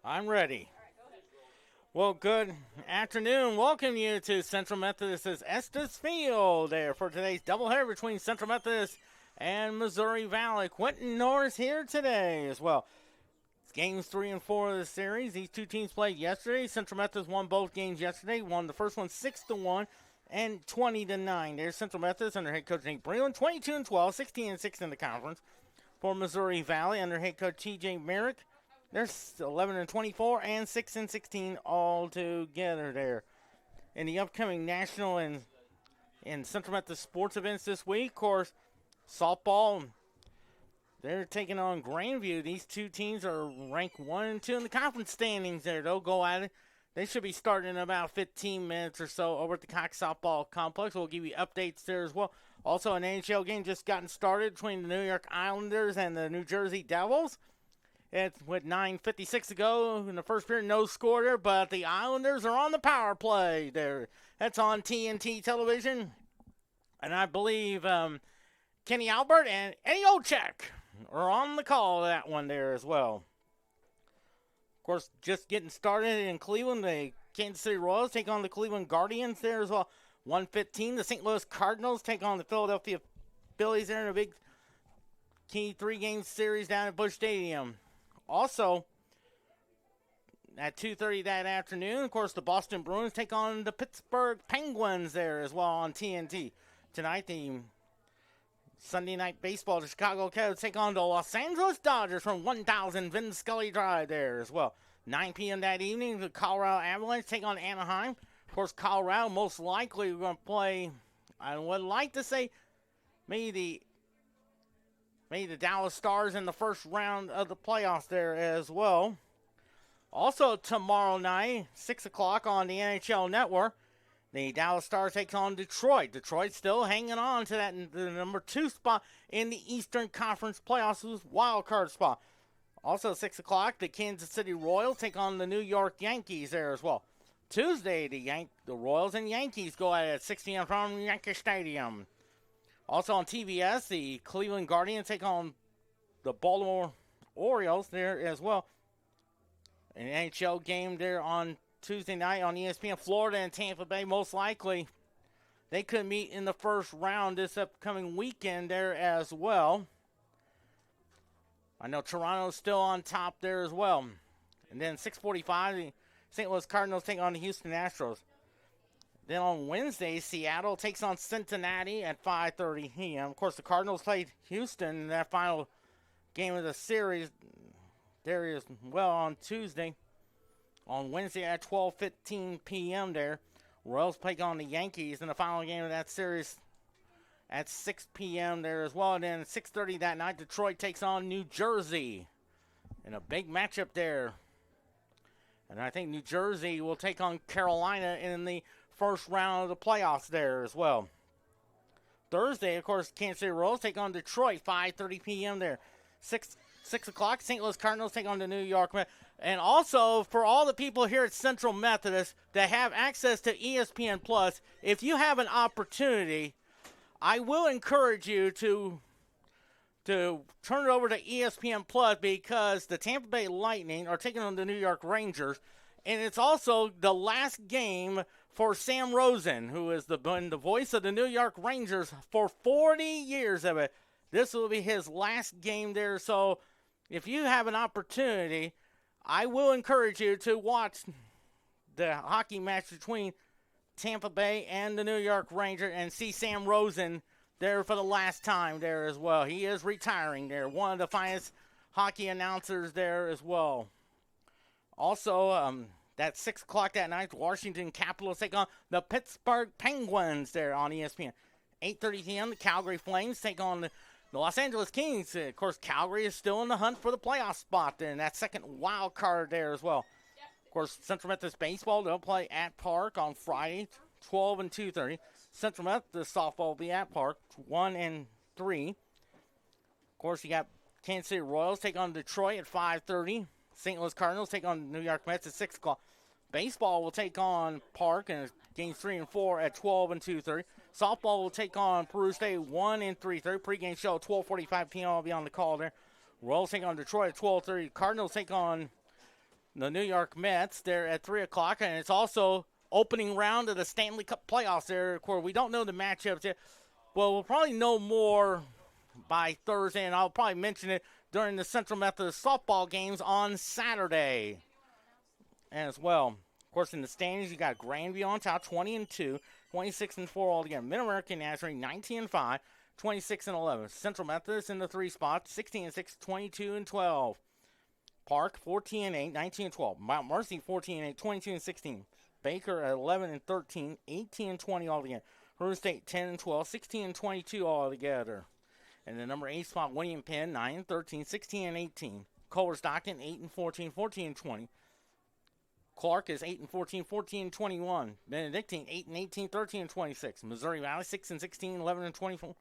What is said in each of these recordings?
I'm ready. Well, good afternoon. Welcome you to Central Methodist's Estes Field there for today's doubleheader between Central Methodist and Missouri Valley. Quentin Norris here today as well. It's games 3 and 4 of the series. These two teams played yesterday. Central Methodist won both games yesterday. Won the first one 6-1 and 20-9. There's Central Methodist under head coach Nate Breland, 22-12, 16-6 in the conference. For Missouri Valley under head coach T.J. Merrick, they're 11-24 and 6-16 all together there. In the upcoming national and Central Methodist sports events this week, of course, softball, they're taking on Grandview. These two teams are ranked 1 and 2 in the conference standings there. They'll go at it. They should be starting in about 15 minutes or so over at the Cox Softball Complex. We'll give you updates there as well. Also, an NHL game just gotten started between the New York Islanders and the New Jersey Devils. It's with 9:56 to go in the first period, no score there, but the Islanders are on the power play there. That's on TNT television. And I believe Kenny Albert and Eddie Olchek are on the call of that one there as well. Of course, just getting started in Cleveland, the Kansas City Royals take on the Cleveland Guardians there as well. 1:15, the St. Louis Cardinals take on the Philadelphia Phillies there in a big key 3-game series down at Busch Stadium. Also, at 2:30 that afternoon, of course, the Boston Bruins take on the Pittsburgh Penguins there as well on TNT. Tonight, the Sunday Night Baseball, the Chicago Cubs take on the Los Angeles Dodgers from 1000 Vin Scully Drive there as well. 9 p.m. that evening, the Colorado Avalanche take on Anaheim. Of course, Colorado most likely going to play, I would like to say, maybe the Dallas Stars in the first round of the playoffs there as well. Also tomorrow night, 6 o'clock on the NHL Network, the Dallas Stars takes on Detroit. Detroit still hanging on to that the number 2 spot in the Eastern Conference playoffs, wild card spot. Also 6 o'clock, the Kansas City Royals take on the New York Yankees there as well. Tuesday, the Royals and Yankees go at 6 p.m. from Yankee Stadium. Also on TBS, the Cleveland Guardians take on the Baltimore Orioles there as well. An NHL game there on Tuesday night on ESPN. Florida and Tampa Bay, most likely, they could meet in the first round this upcoming weekend there as well. I know Toronto's still on top there as well. And then 6:45, the St. Louis Cardinals take on the Houston Astros. Then on Wednesday, Seattle takes on Cincinnati at 5:30 p.m. Of course, the Cardinals played Houston in that final game of the series there as well on Tuesday. On Wednesday at 12:15 p.m. there, Royals take on the Yankees in the final game of that series at 6 p.m. there as well. And then 6:30 that night, Detroit takes on New Jersey in a big matchup there. And I think New Jersey will take on Carolina in the first round of the playoffs there as well. Thursday, of course, Kansas City Royals take on Detroit, 5:30 p.m. there. 6 o'clock, St. Louis Cardinals take on the New York Mets. And also, for all the people here at Central Methodist that have access to ESPN Plus, if you have an opportunity, I will encourage you to turn it over to ESPN Plus because the Tampa Bay Lightning are taking on the New York Rangers. And it's also the last game for Sam Rosen, who has been the voice of the New York Rangers for 40 years of it. This will be his last game there. So if you have an opportunity, I will encourage you to watch the hockey match between Tampa Bay and the New York Rangers and see Sam Rosen there for the last time there as well. He is retiring there. One of the finest hockey announcers there as well. Also, that 6 o'clock that night, Washington Capitals take on the Pittsburgh Penguins there on ESPN. 8:30 p.m., the Calgary Flames take on the Los Angeles Kings. Of course, Calgary is still in the hunt for the playoff spot there, and that second wild card there as well. Of course, Central Methodist Baseball, they'll play at Park on Friday, 12 and 2:30. Central Methodist Softball will be at Park, 1 and 3. Of course, you got Kansas City Royals take on Detroit at 5:30. St. Louis Cardinals take on New York Mets at 6 o'clock. Baseball will take on Park in games 3 and 4 at 12 and 2:30. Softball will take on Peru State 1 and 3:30. Pre-game show at 12:45 p.m. I'll be on the call there. Royals take on Detroit at 12:30. Cardinals take on the New York Mets there at 3 o'clock, and it's also opening round of the Stanley Cup playoffs there. Of course, we don't know the matchups yet. Well, we'll probably know more by Thursday, and I'll probably mention it during the Central Methodist softball games on Saturday as well. Of course, in the standings, you got Grandview on top, 20-2, 26-4 altogether. Mid-American Nazarene, 19-5, 26-11. Central Methodist in the 3 spot, 16-6, 22-12. Park, 14-8, 19-12. Mount Mercy, 14-8, 22-16. Baker at 11-13, 18-20 altogether. Hearn State, 10-12, 16-22 altogether. And the number 8 spot, William Penn, 9-13, 16-18. Culver Stockton, 8-14, 14-20. Clark is 8-14, 14-21. Benedictine, 8-18, 13-26. Missouri Valley, 6-16, 11-24.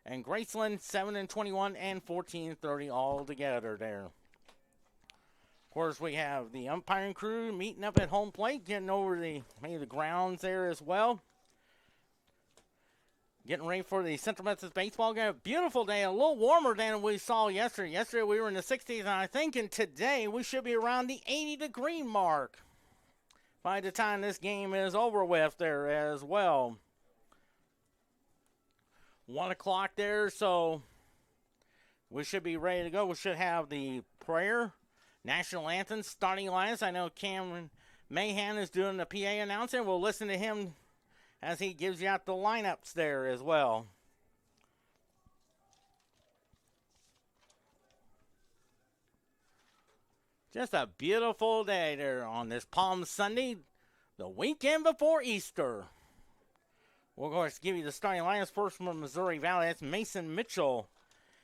And Graceland, 7-21 and 14-30 all together there. Of course, we have the umpiring crew meeting up at home plate, getting over the grounds there as well. Getting ready for the Central Methodist baseball game. Beautiful day, a little warmer than we saw yesterday. Yesterday we were in the 60s, and I think today we should be around the 80-degree mark by the time this game is over with there as well. 1 o'clock there, so we should be ready to go. We should have the prayer, national anthem, starting lines. I know Cameron Mahan is doing the PA announcing. We'll listen to him as he gives you out the lineups there as well. Just a beautiful day there on this Palm Sunday, the weekend before Easter. We'll of course give you the starting lineups first from Missouri Valley. That's Mason Mitchell.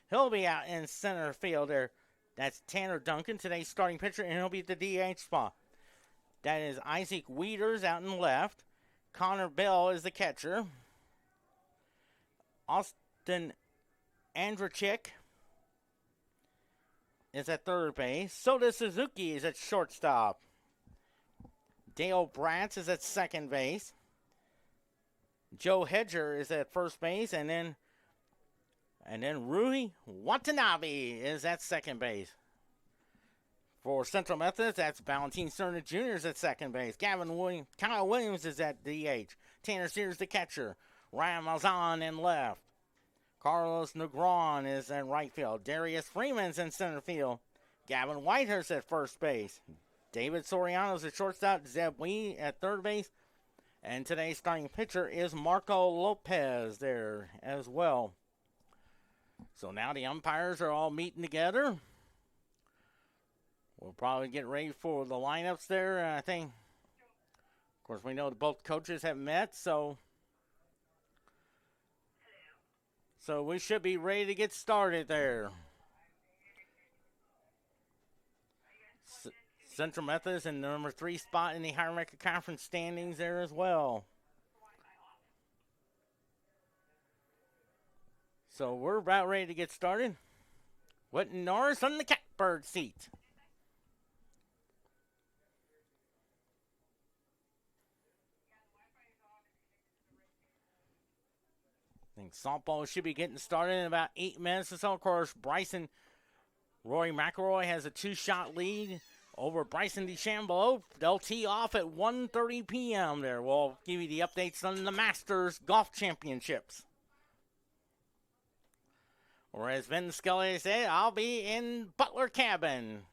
He'll be out in center field there. That's Tanner Duncan, today's starting pitcher, and he'll be at the DH spot. That is Isaac Wieters out in left. Connor Bell is the catcher. Austin Andrachik is at third base. Soda Suzuki is at shortstop. Dale Bratz is at second base. Joe Hedger is at first base, and then Rui Watanabe is at second base. For Central Methodist, that's Valentin Cerna Jr. is at second base. Kyle Williams is at DH. Tanner Sears, the catcher. Ryan Malzahn in left. Carlos Negron is in right field. Darius Freeman's in center field. Gavin Whitehurst at first base. David Soriano's at shortstop. Zeb Wee at third base. And today's starting pitcher is Marco Lopez there as well. So now the umpires are all meeting together. We'll probably get ready for the lineups there. I think, of course, we know that both coaches have met, so we should be ready to get started there. Central Methodist in the number 3 spot in the Higher America Conference standings there as well. So we're about ready to get started. Whitten Norris on the catbird seat. I think softball should be getting started in about 8 minutes or so. Of course, Rory McElroy has a 2-shot lead over Bryson DeChambeau. They'll tee off at 1:30 p.m. there. We'll give you the updates on the Masters Golf Championships. Or as Vin Scully said, I'll be in Butler Cabin.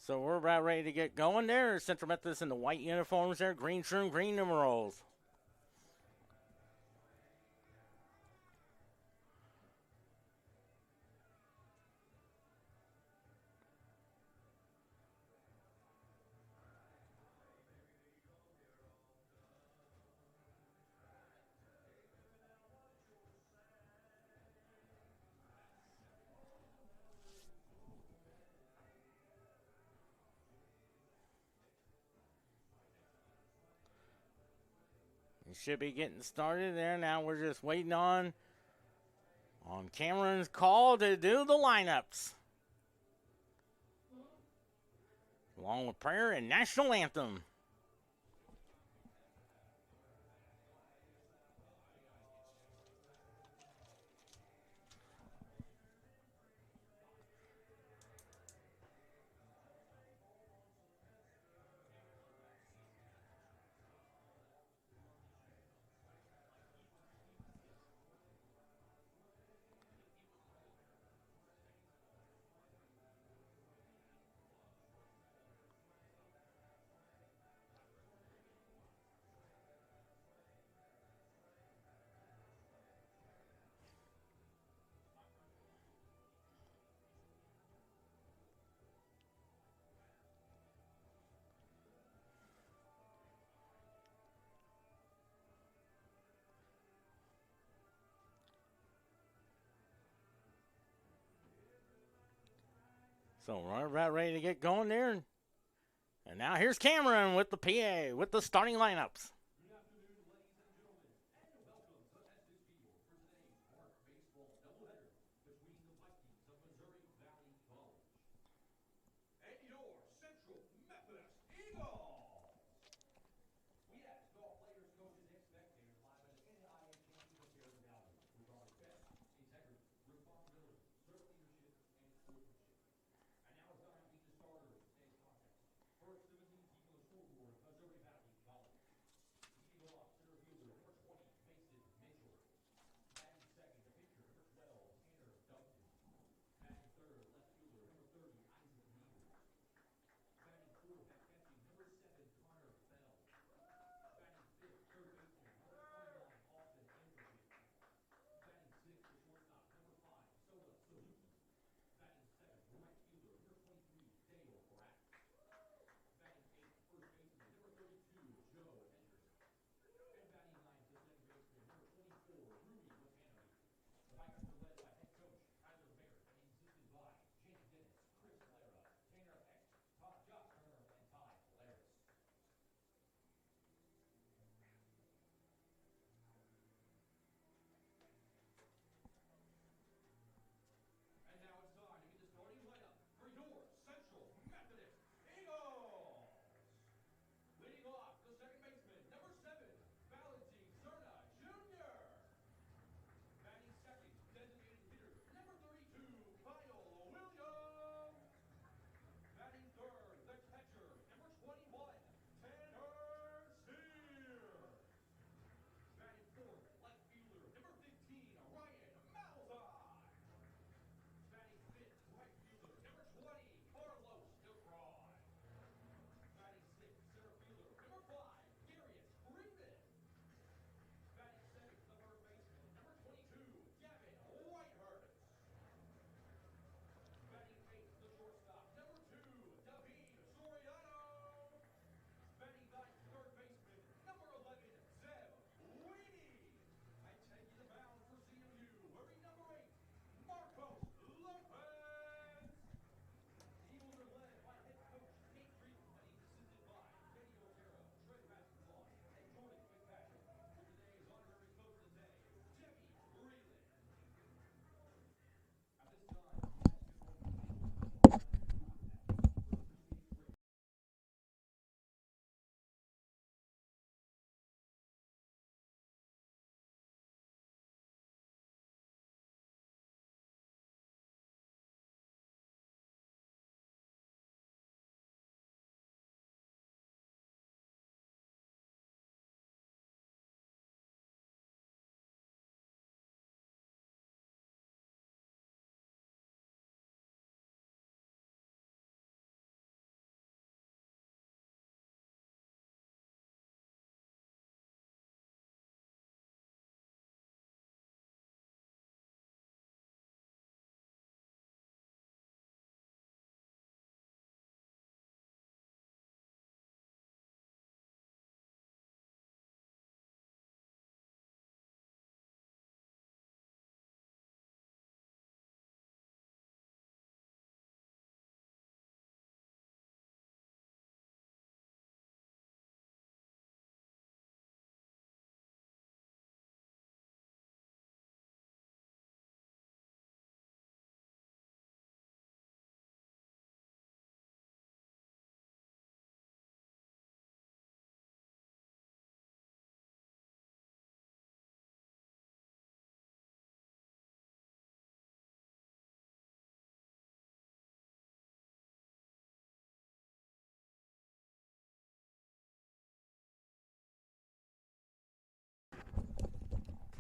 So we're about ready to get going there. Central Methodist in the white uniforms there. Green shirt, green numerals. We should be getting started there. Now we're just waiting on Cameron's call to do the lineups. Along with prayer and national anthem. So we're about ready to get going there. And now here's Cameron with the PA, with the starting lineups. Good afternoon, ladies and gentlemen, and welcome to Estes Field for today's Park Baseball doubleheader between the Vikings of Missouri Valley College and your Central Methodist Eagles. We asked all players, coaches, and spectators live at the NAIA Championship here in Valley regarding best integrity, responsibility, servant leadership, and sportsmanship. And now it's time to meet the starters of today's contest. First, 17 deep on the scoreboard, Missouri Valley College. Leading off, center fielder, number 20, Mason Mitchell. Batting second, the pitcher, number 12, Tanner Duncan. Batting third, left fielder, number 30, Isaac Needles. Batting fourth at catching, number 7, Connor Bell. Batting fifth, third baseman, number 29, Austin Anderson. Batting sixth, the shortstop, number 5, Sola Suzuki. Batting seventh, right fielder, number 23, Dale Brack. Batting eighth, first baseman, number 32, Joe Henderson. And batting ninth, the second baseman, number 24, Rudy Watanabe. The Vikings are led by head coach Tyler Barrett and assisted by Jake Dennis, Chris Lara, Tanner Hecht, Josh Turner, and Ty Polaris. And now it's time to meet the starting lineup for your Central Methodist Eagles. Leading off, the second baseman, number 7, Valentin Cerna Jr. Batting second, designated hitter, number 32, Kyle Williams. Batting third, the catcher, number 21, Tanner Sears. Batting fourth, left fielder, number 15, Ryan Malzahn. Batting fifth, right fielder, number 20, Carlos DeFraud. Batting sixth, center fielder, number 5, Darius Freeman. Batting seventh, the first baseman, number 22, Gavin Whitehurst. Batting eighth, the shortstop, number 2, David Soriano. Batting ninth, third baseman, number 11, Zeb Weedy. And taking the mound for CMU, wearing number 8, Marcos Lopez. The Eagles are led by head coach Nate Friedman, and he's assisted by Kenny Otero, Trey Rasmussen, and Jordan Fitzpatrick. For today's honorary coach of the day, Debbie Breland. At this time,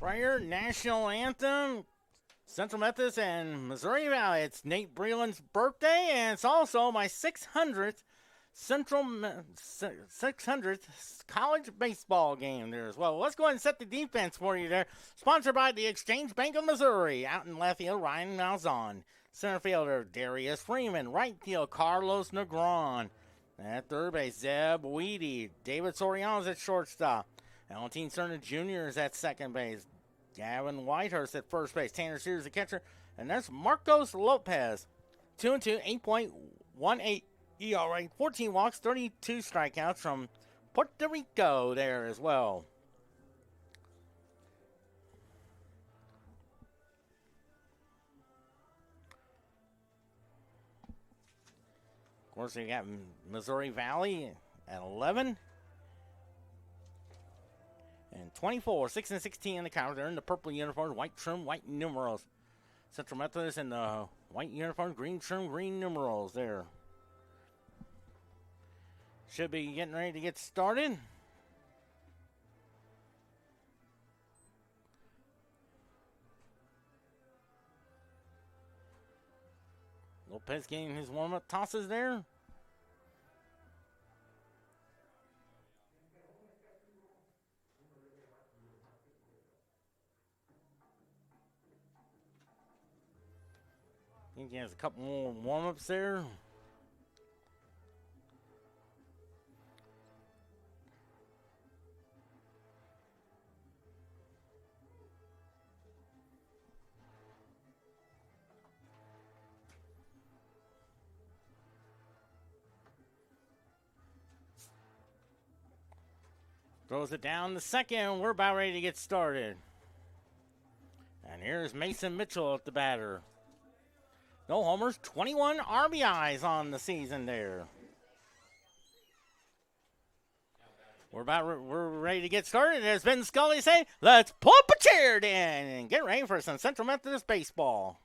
Prayer National Anthem, Central Methodist and Missouri Valley. It's Nate Breland's birthday, and it's also my 600th 600th college baseball game there as well. Let's go ahead and set the defense for you there. Sponsored by the Exchange Bank of Missouri. Out in left field, Ryan Malzahn. Center fielder, Darius Freeman. Right field, Carlos Negron. At third base, Zeb Weedy. David Soriano's at shortstop. Valentin Cerna Jr. is at second base. Gavin Whitehurst at first base. Tanner Sears, the catcher. And that's Marcos Lopez 2-2, 8.18 ERA, 14 walks, 32 strikeouts from Puerto Rico there as well. Of course, we got Missouri Valley at 11. And 24, 6 and 16 in the count. They're in the purple uniforms, white trim, white numerals. Central Methodist in the white uniforms, green trim, green numerals there. Should be getting ready to get started. Lopez getting his warm-up tosses there. I think he has a couple more warm-ups there. Throws it down the second. We're about ready to get started. And here's Mason Mitchell at the batter. No homers, 21 RBIs on the season there. We're ready to get started. As Ben Scully say, let's pull up a chair in and get ready for some Central Methodist baseball.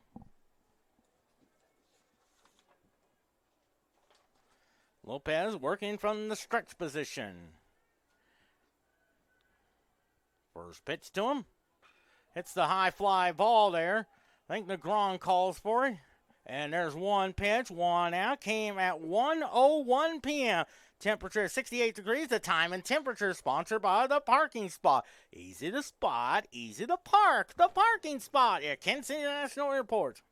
Lopez working from the stretch position. First pitch to him. Hits the high fly ball there. I think Negron calls for it. And there's one pitch, one out. Came at 1:01 p.m. Temperature 68 degrees. The time and temperature sponsored by the parking spot. Easy to spot, easy to park. The parking spot at Kansas City International Airport.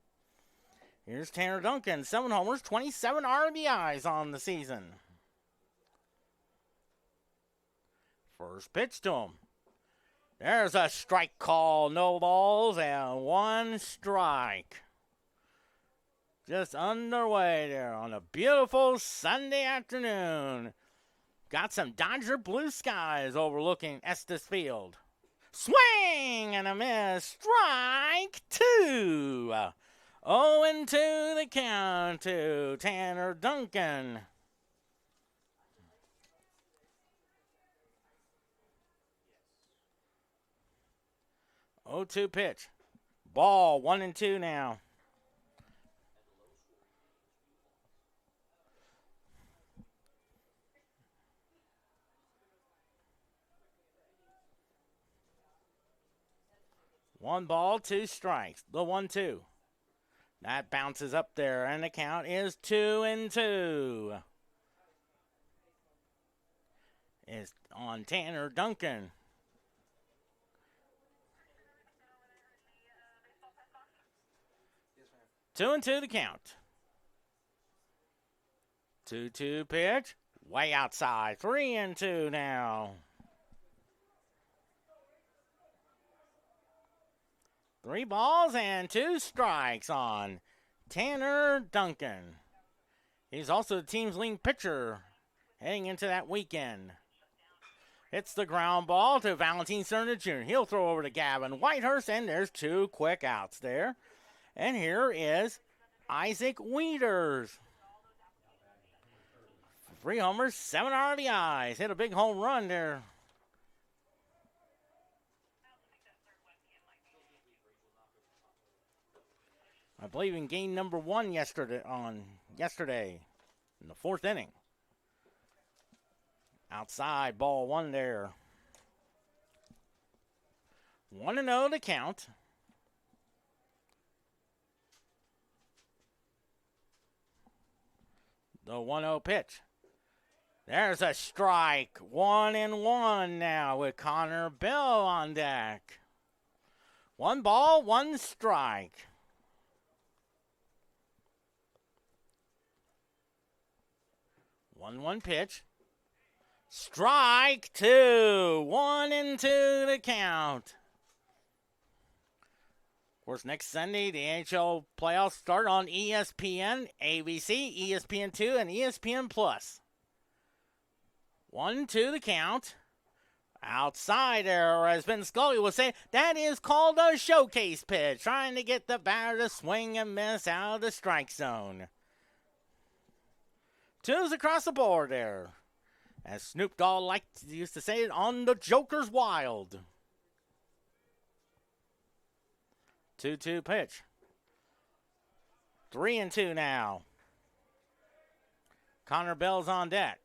Here's Tanner Duncan. 7 homers, 27 RBIs on the season. First pitch to him. There's a strike call. No balls and 1 strike. Just underway there on a beautiful Sunday afternoon. Got some Dodger blue skies overlooking Estes Field. Swing and a miss. Strike 2. 0-2 the count to Tanner Duncan. Oh, 2 pitch. Ball 1-2 now. One ball, 2 strikes. The 1-2. That bounces up there, and the count is 2-2. It's on Tanner Duncan. Yes, ma'am. 2-2 the count. 2-2 pitch. Way outside. 3-2 now. 3 balls and 2 strikes on Tanner Duncan. He's also the team's leading pitcher heading into that weekend. It's the ground ball to Valentine Cerner Jr. He'll throw over to Gavin Whitehurst, and there's 2 quick outs there. And here is Isaac Wieters. 3 homers, 7 RBIs. Hit a big home run there. I believe in game number 1 yesterday in the 4th inning. Outside, ball 1 there. 1-0 to count. The 1-0 pitch. There's a strike. 1-1 now with Connor Bell on deck. 1 ball, 1 strike. 1-1 pitch. Strike 2. 1-2 to count. Of course, next Sunday, the NHL playoffs start on ESPN, ABC, ESPN2, and ESPN+. 1-2 the count. Outside there, as Ben Scully was saying, that is called a showcase pitch, trying to get the batter to swing and miss out of the strike zone. Twos across the board there. As Snoop Dogg used to say it, on the Joker's Wild. 2-2 pitch. 3-2 now. Connor Bell's on deck.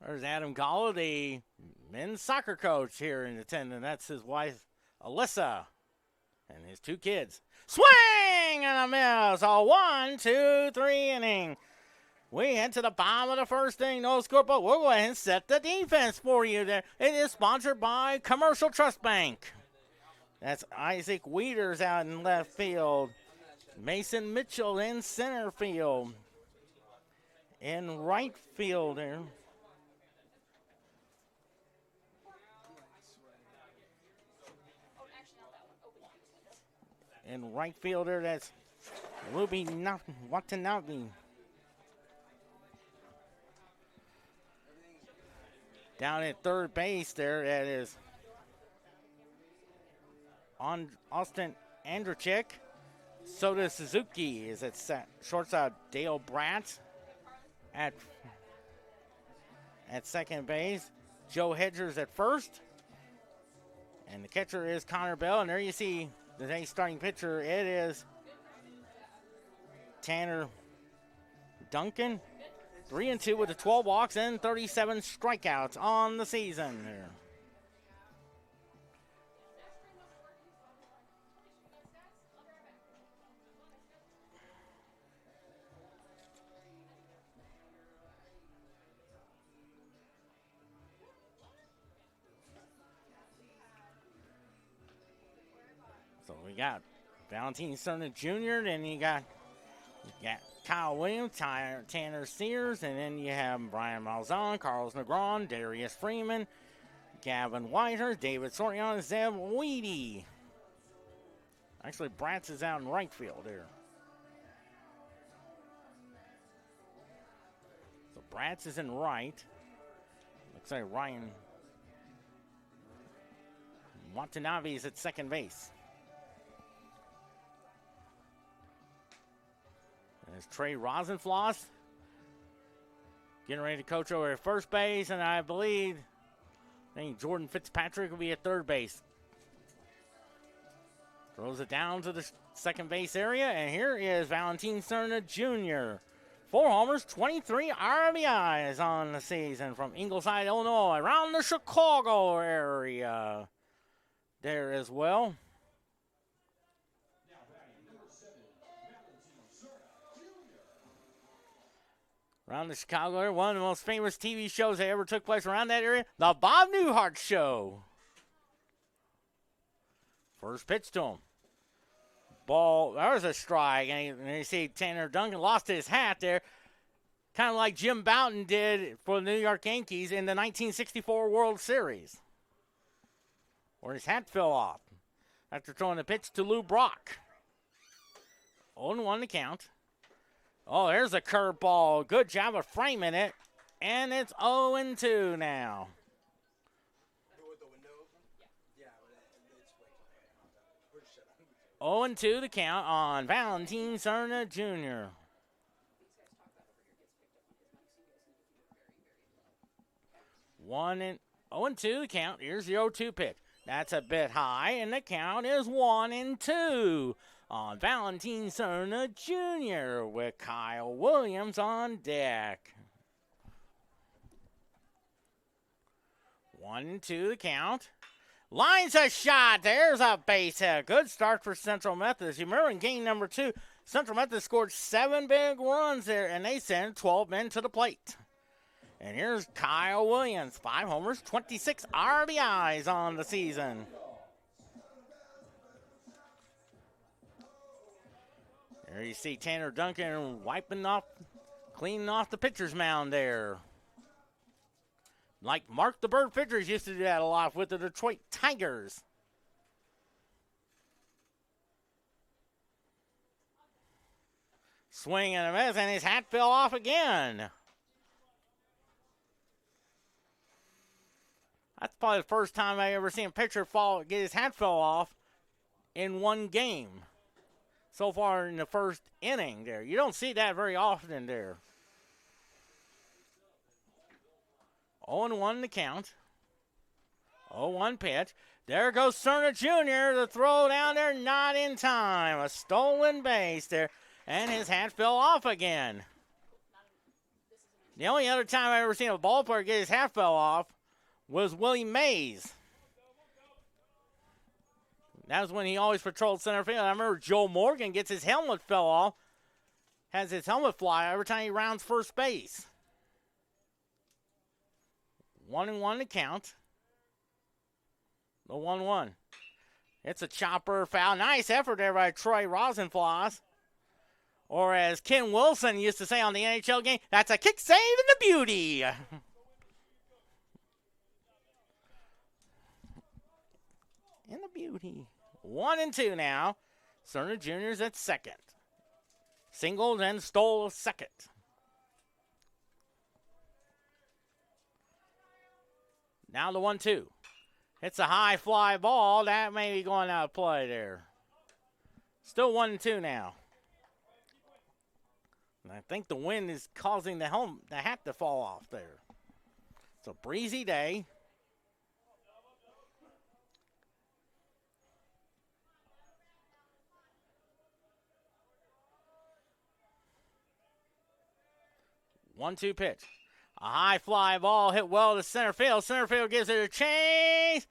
There's Adam Gallo, the men's soccer coach here in attendance. That's his wife, Alyssa, and his 2 kids. Swing and a miss. A 1-2-3 inning. We head to the bottom of the first inning. No score, but we'll go ahead and set the defense for you there. It is sponsored by Commercial Trust Bank. That's Isaac Wieters out in left field. Mason Mitchell in center field. In right field there. In right fielder, that's Ruby Watanabe. Down at third base there, that is on Austin Andrechik. Soda Suzuki is at shortstop. Dale Bratt at second base. Joe Hedgers at first. And the catcher is Connor Bell. And there you see today's starting pitcher. It is Tanner Duncan. 3-2 with the 12 walks and 37 strikeouts on the season there. So we got Valentine Cerna Jr., then you got Kyle Williams, Tanner Sears, and then you have Brian Malzahn, Carlos Negron, Darius Freeman, Gavin Whitehurst, David Soriano, Zeb Weedy. Actually, Bratz is out in right field there. So Bratz is in right. Looks like Ryan Watanabe is at second base. There's Trey Rosenfloss getting ready to coach over at first base, and I think Jordan Fitzpatrick will be at third base. Throws it down to the second base area, and here is Valentine Cerna Jr. 4 homers, 23 RBIs on the season from Ingleside, Illinois, around the Chicago area there as well. Around the Chicago area, one of the most famous TV shows that ever took place around that area, The Bob Newhart Show. First pitch to him. Ball, there's a strike, and you see Tanner Duncan lost his hat there, kind of like Jim Bouton did for the New York Yankees in the 1964 World Series, where his hat fell off after throwing the pitch to Lou Brock. 0-1 to count. Oh, there's a curveball. Good job of framing it. And it's 0-2 now. 0-2 the count on Valentine Cerna Jr. One and 0-2 the count. Here's the 0-2 pitch. That's a bit high, and the count is 1-2 on Valentine Cerna Jr. with Kyle Williams on deck. 1-2 the count. Lines a shot. There's a base hit. Good start for Central Methodist. You remember in game number 2, Central Methodist scored 7 big runs there, and they sent 12 men to the plate. And here's Kyle Williams. 5 homers, 26 RBIs on the season. There you see Tanner Duncan cleaning off the pitcher's mound there. Like Mark the Bird Fidgers used to do that a lot with the Detroit Tigers. Swing and a miss, and his hat fell off again. That's probably the first time I ever seen a pitcher get his hat fell off in one game. So far in the first inning there. You don't see that very often there. 0-1 the count. 0-1 pitch. There goes Cerna Jr. The throw down there, not in time. A stolen base there, and his hat fell off again. The only other time I've ever seen a ball player get his hat fell off was Willie Mays. That was when he always patrolled center field. I remember Joe Morgan gets his helmet fell off, has his helmet fly every time he rounds first base. 1-1 to count. The 1-1. It's a chopper foul. Nice effort there by Troy Rosenfloss. Or as Ken Wilson used to say on the NHL game, that's a kick save and the beauty. And the beauty. 1-2 now. Cerna Jr.'s at second. Singled and stole second. Now the 1-2. It's a high fly ball. That may be going out of play there. Still 1-2 now. And I think the wind is causing the hat to fall off there. It's a breezy day. One-two pitch. A high fly ball hit well to center field. Center field gives it a chase.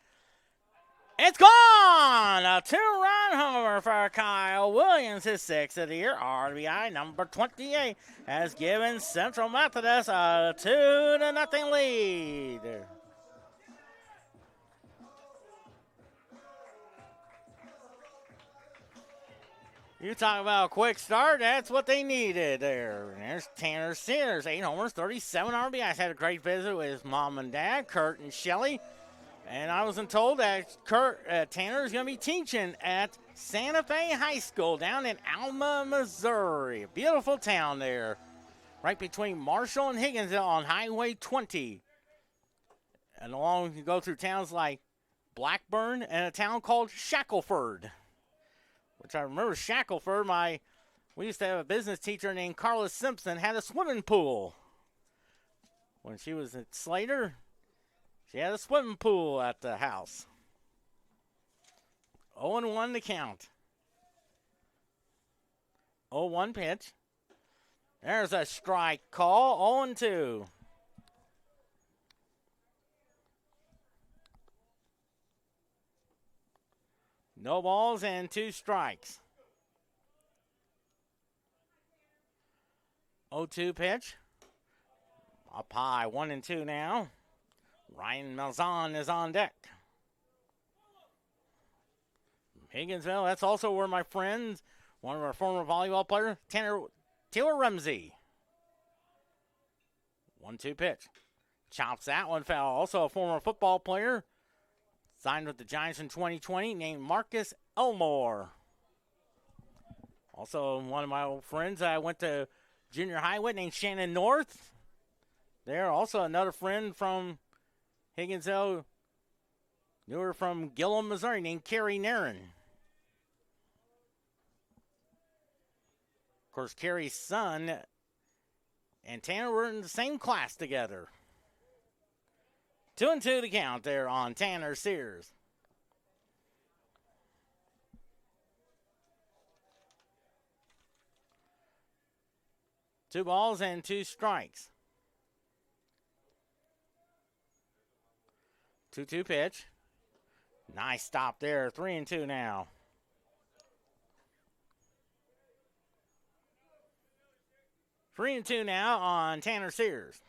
It's gone! A two-run homer for Kyle Williams, his sixth of the year. RBI number 28 has given Central Methodist a 2-0 lead. You talk about a quick start, that's what they needed there. And there's Tanner Sears, 8 homers, 37 RBIs. Had a great visit with his mom and dad, Kurt and Shelly. And I wasn't told that Tanner is going to be teaching at Santa Fe High School down in Alma, Missouri. A beautiful town there, right between Marshall and Higginsville on Highway 20. And along you go through towns like Blackburn and a town called Shackelford. Which I remember Shackelford, we used to have a business teacher named Carla Simpson, had a swimming pool. When she was at Slater, she had a swimming pool at the house. 0-1 to count. 0-1 pitch. There's a strike call, 0-2. No balls and 2 strikes. 0-2 pitch. Up high, 1-2 now. Ryan Malzahn is on deck. Higginsville, that's also where my friends, one of our former volleyball players, Taylor Ramsey. 1-2 pitch. Chops that one foul. Also a former football player. Signed with the Giants in 2020, named Marcus Elmore. Also, one of my old friends I went to junior high with named Shannon North. There, also another friend from Higginsville, knew her from Gillum, Missouri, named Carrie Nairn. Of course, Carrie's son and Tanner were in the same class together. 2-2 to count there on Tanner Sears. Two balls and 2 strikes. 2-2 pitch. Nice stop there. 3-2 now. Three and two now on Tanner Sears.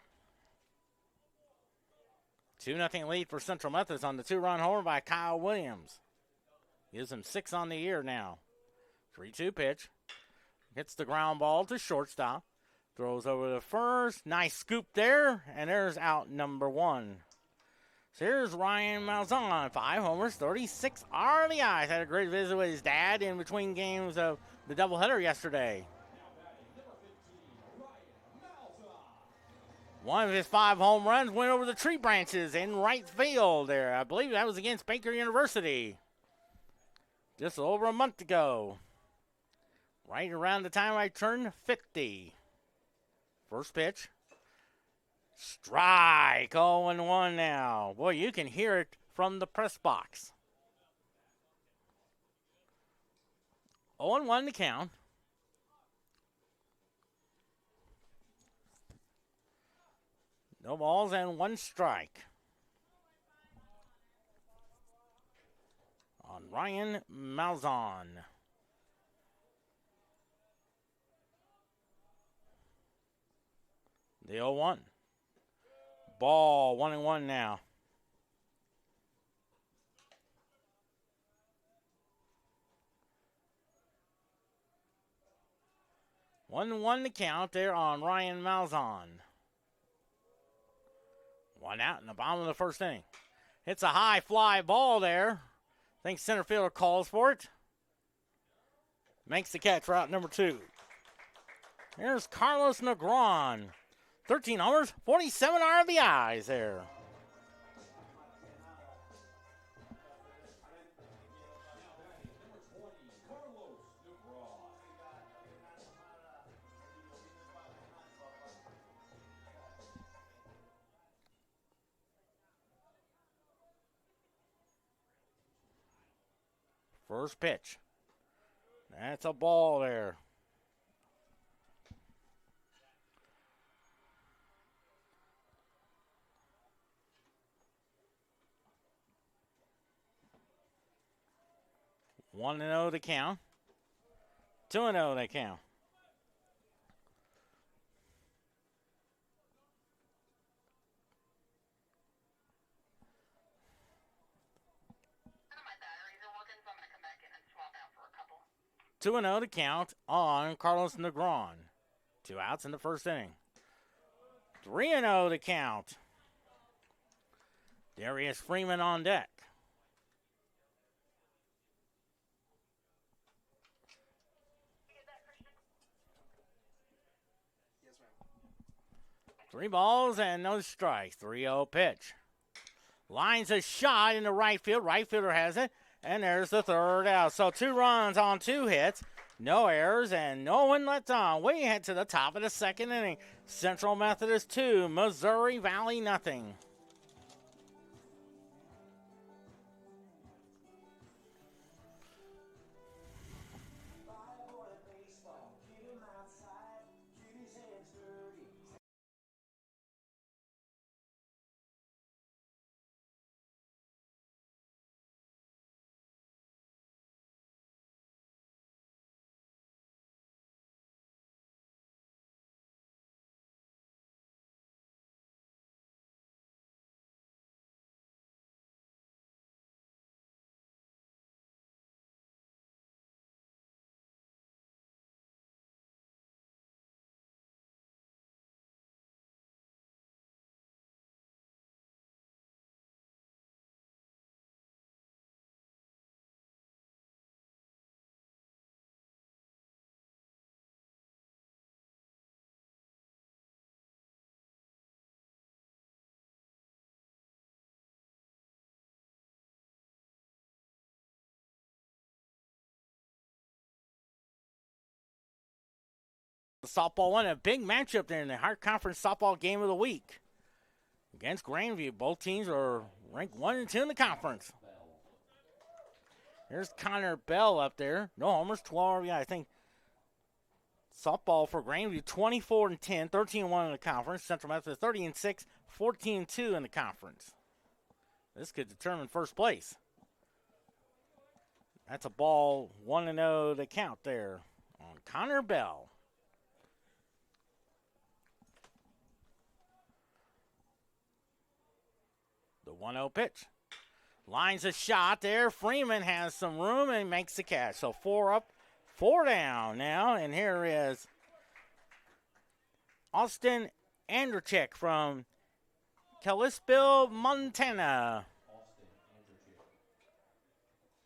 2-0 lead for Central Methodist on the 2-run homer by Kyle Williams. Gives him 6 on the year now. 3-2 pitch. Hits the ground ball to shortstop. Throws over to first. Nice scoop there. And there's out number 1. So here's Ryan Malzahn, 5 homers, 36 RBIs. Had a great visit with his dad in between games of the doubleheader yesterday. One of his 5 home runs went over the tree branches in right field there. I believe that was against Baker University just over a month ago. Right around the time I turned 50. First pitch. Strike, 0-1 now. Boy, you can hear it from the press box. 0-1 to count. No balls and 1 strike. On Ryan Malzahn. The 0-1. Ball, 1-1 now. One to count there on Ryan Malzahn. 1 out in the bottom of the first inning. Hits a high fly ball there. I think center fielder calls for it. Makes the catch for out number 2. Here's Carlos Negron. 13 homers, 47 RBIs there. First pitch. That's a ball there. One and 0 to count. 2-0 they count. Two and 0 to count on Carlos Negron. 2 outs in the first inning. 3-0 to count. Darius Freeman on deck. Three balls and no strikes. 3-0 pitch. Lines a shot into right field. Right fielder has it. And there's the third out. So 2 runs on 2 hits. No errors and no one let on. We head to the top of the second inning. Central Methodist 2, Missouri Valley nothing. Softball won a big matchup there in the Hart Conference softball game of the week against Grandview. Both teams are ranked 1 and 2 in the conference. Here's Connor Bell up there. No homers, 12 RBI. I think softball for Grandview 24 and 10, 13 and 1 in the conference. Central Methodist 30 and 6, 14 and 2 in the conference. This could determine first place. That's a ball, 1 and 0 to count there on Connor Bell. The 1-0 pitch. Lines a shot there. Freeman has some room and makes the catch. So 4 up, 4 down now. And here is Austin Anderchek from Kalispell, Montana.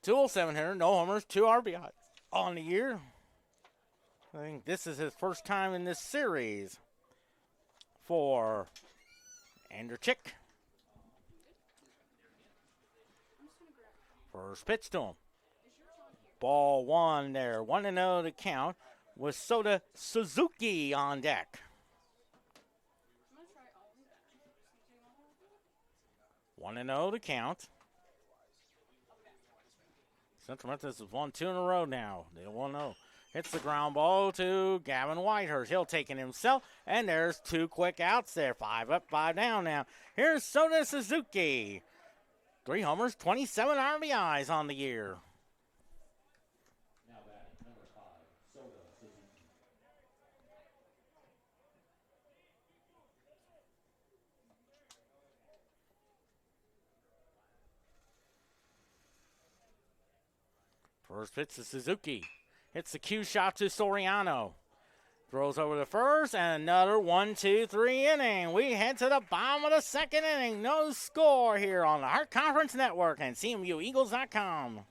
207 hitter, no homers, 2 RBIs on the year. I think this is his first time in this series for Andrechik. First pitch to him. Ball 1 there. 1-0 to count with Sota Suzuki on deck. 1-0 to count. Central Methodist has won 2 in a row now. They 1-0. Hits the ground ball to Gavin Whitehurst. He'll take it himself, and there's 2 quick outs there. 5 up, 5 down now. Here's Sota Suzuki. 3 homers, 27 RBIs on the year. Now batting, number 5, Sota Suzuki. First pitch to Suzuki. Hits the cue shot to Soriano. Throws over the first, and another 1-2-3 inning. We head to the bottom of the second inning. No score here on the Heart Conference Network and CMUEagles.com.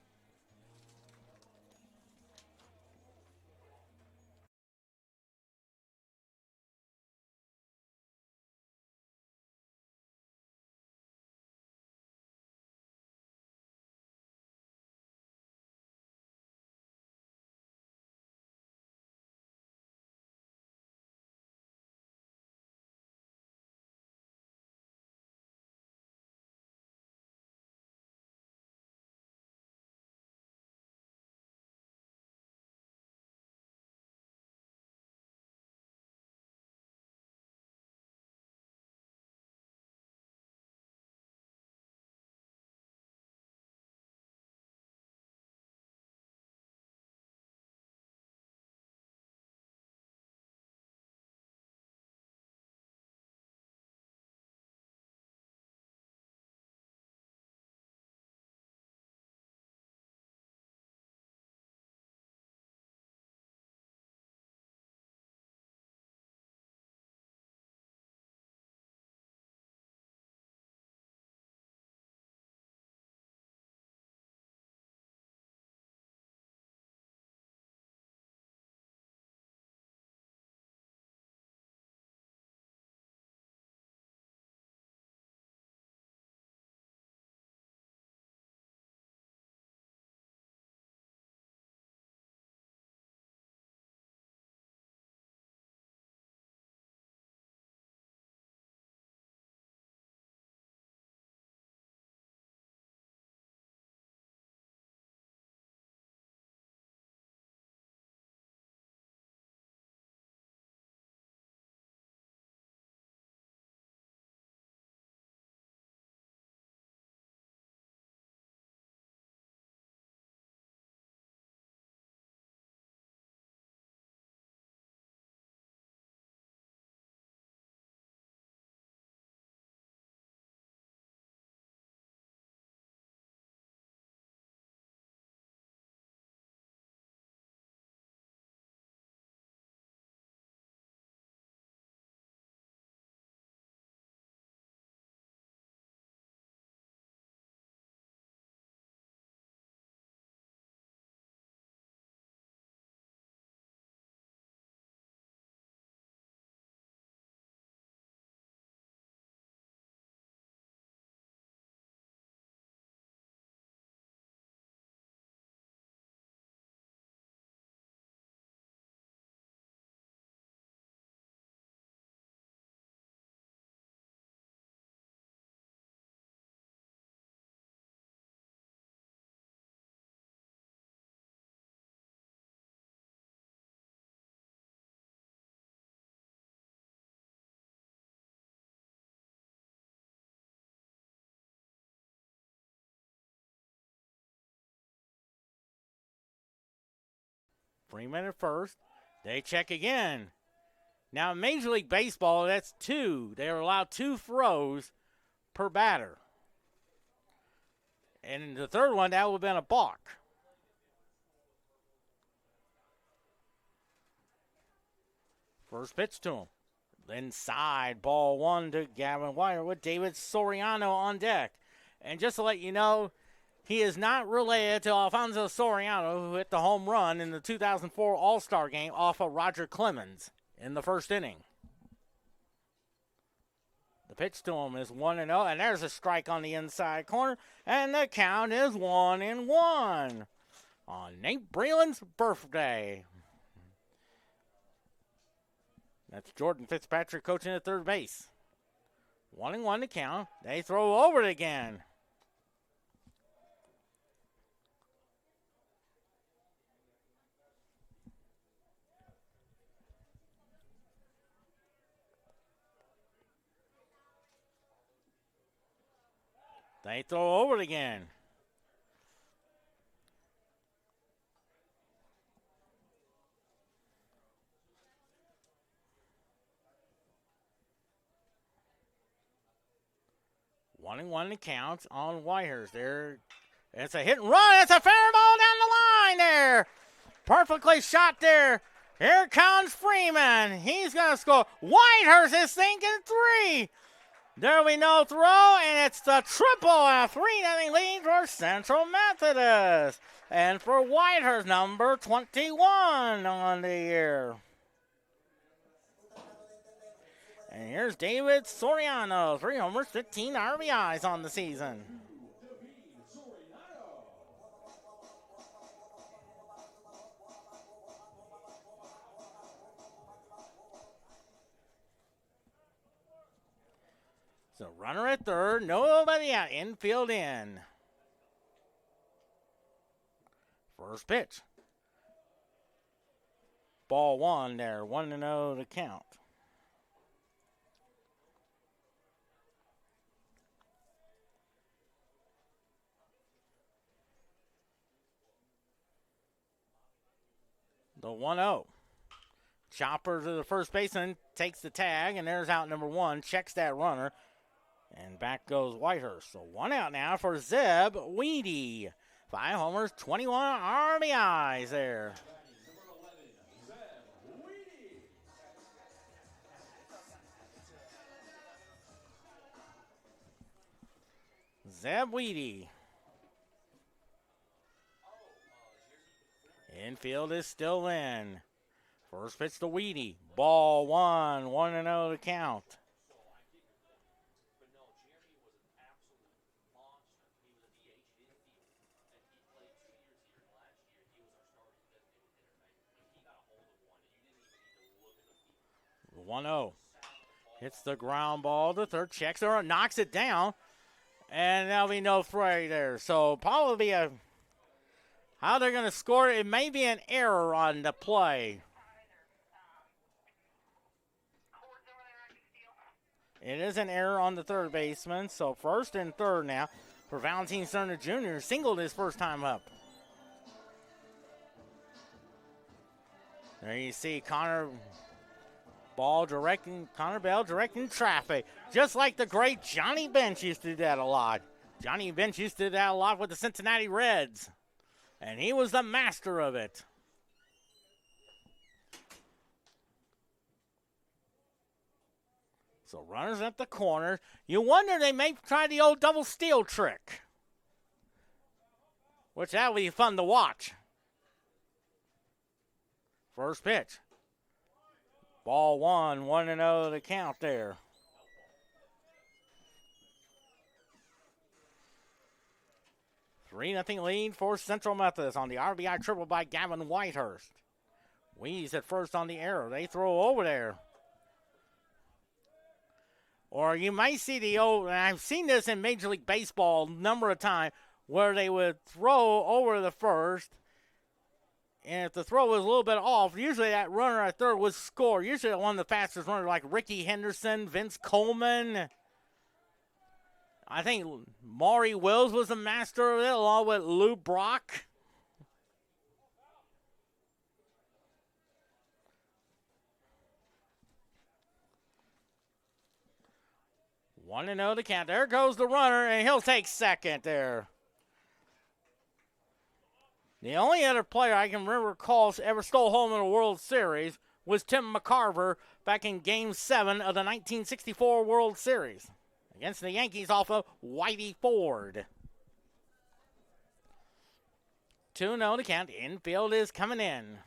Freeman at first. They check again. Now, in Major League Baseball, that's 2. They are allowed 2 throws per batter. And the third one, that would have been a balk. First pitch to him. inside. Ball 1 to Gavin Whiter with David Soriano on deck. And just to let you know, he is not related to Alfonso Soriano, who hit the home run in the 2004 All-Star game off of Roger Clemens in the first inning. The pitch to him is 1-0, and there's a strike on the inside corner, and the count is 1-1 on Nate Breland's birthday. That's Jordan Fitzpatrick coaching at third base. 1-1 to count. They throw over it again. They throw over it again. One and 1 to count on Whitehurst. There, it's a hit and run. It's a fair ball down the line there. Perfectly shot there. Here comes Freeman. He's going to score. Whitehurst is thinking 3. There we no throw, and it's the triple, a 3-0 lead for Central Methodist. And for Whitehurst, number 21 on the year. And here's David Soriano, 3 homers, 15 RBIs on the season. So runner at third, nobody out, infield in. First pitch. Ball 1 there, 1-0 to count. The 1-0. Chopper to the first baseman, takes the tag, and there's out number 1, checks that runner. And back goes Whitehurst. So 1 out now for Zeb Weedy. 5 homers, 21 RBIs there. Zeb Weedy. Infield is still in. First pitch to Weedy. Ball 1, 1-0 to count. The 1-0. Hits the ground ball to third. Checks or knocks it down. And there'll be no fray there. So probably how they're going to score it may be an error on the play. It is an error on the third baseman. So first and third now for Valentine Cerner Jr. Singled his first time up. There you see Connor Bell directing traffic. Just like the great Johnny Bench used to do that a lot. Johnny Bench used to do that a lot with the Cincinnati Reds. And he was the master of it. So runners at the corner. You wonder they may try the old double steal trick. Which that would be fun to watch. First pitch. Ball 1, 1-0 to count there. Three-0 lead for Central Methodist on the RBI triple by Gavin Whitehurst. Weeds at first on the error. They throw over there. Or you might see the old, and I've seen this in Major League Baseball a number of times, where they would throw over the first. And if the throw was a little bit off, usually that runner at third would score. Usually one of the fastest runners like Ricky Henderson, Vince Coleman. I think Maury Wills was the master of it, along with Lou Brock. One and 0 to count. There goes the runner, and he'll take second there. The only other player I can remember ever stole home in a World Series was Tim McCarver back in Game 7 of the 1964 World Series against the Yankees off of Whitey Ford. 2-0 to count. Infield is coming in.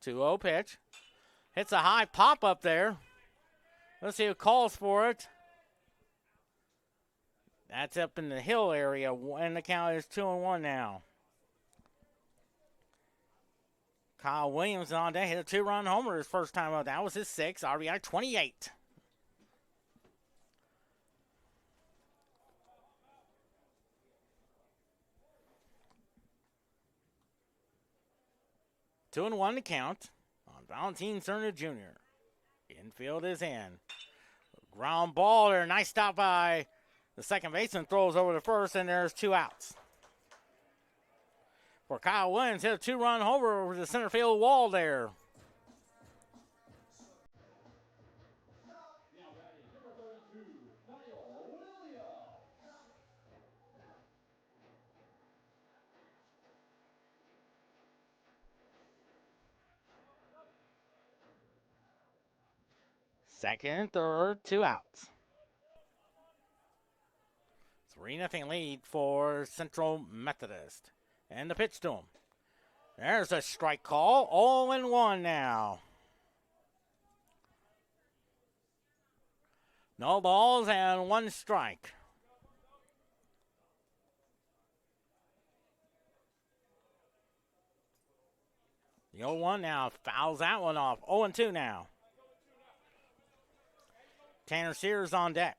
2-0 pitch. Hits a high pop up there. Let's see who calls for it. That's up in the hill area, and the count is 2-1 now. Kyle Williams on deck, hit a 2-run homer his first time out. That was his 6th, RBI 28. Two and one to count on Valentin Cerna Jr. Infield is in. Ground ball there. Nice stop by the second baseman. Throws over to first, and there's 2 outs. For Kyle Williams, hit a 2-run homer over the center field wall there. Now batting number 32, Kyle Williams. Second and third, 2 outs. 3-0 lead for Central Methodist. And the pitch to him. There's a strike call. 0-1 now. No balls and 1 strike. The 0-1 now fouls that one off. 0-2 now. Tanner Sears on deck.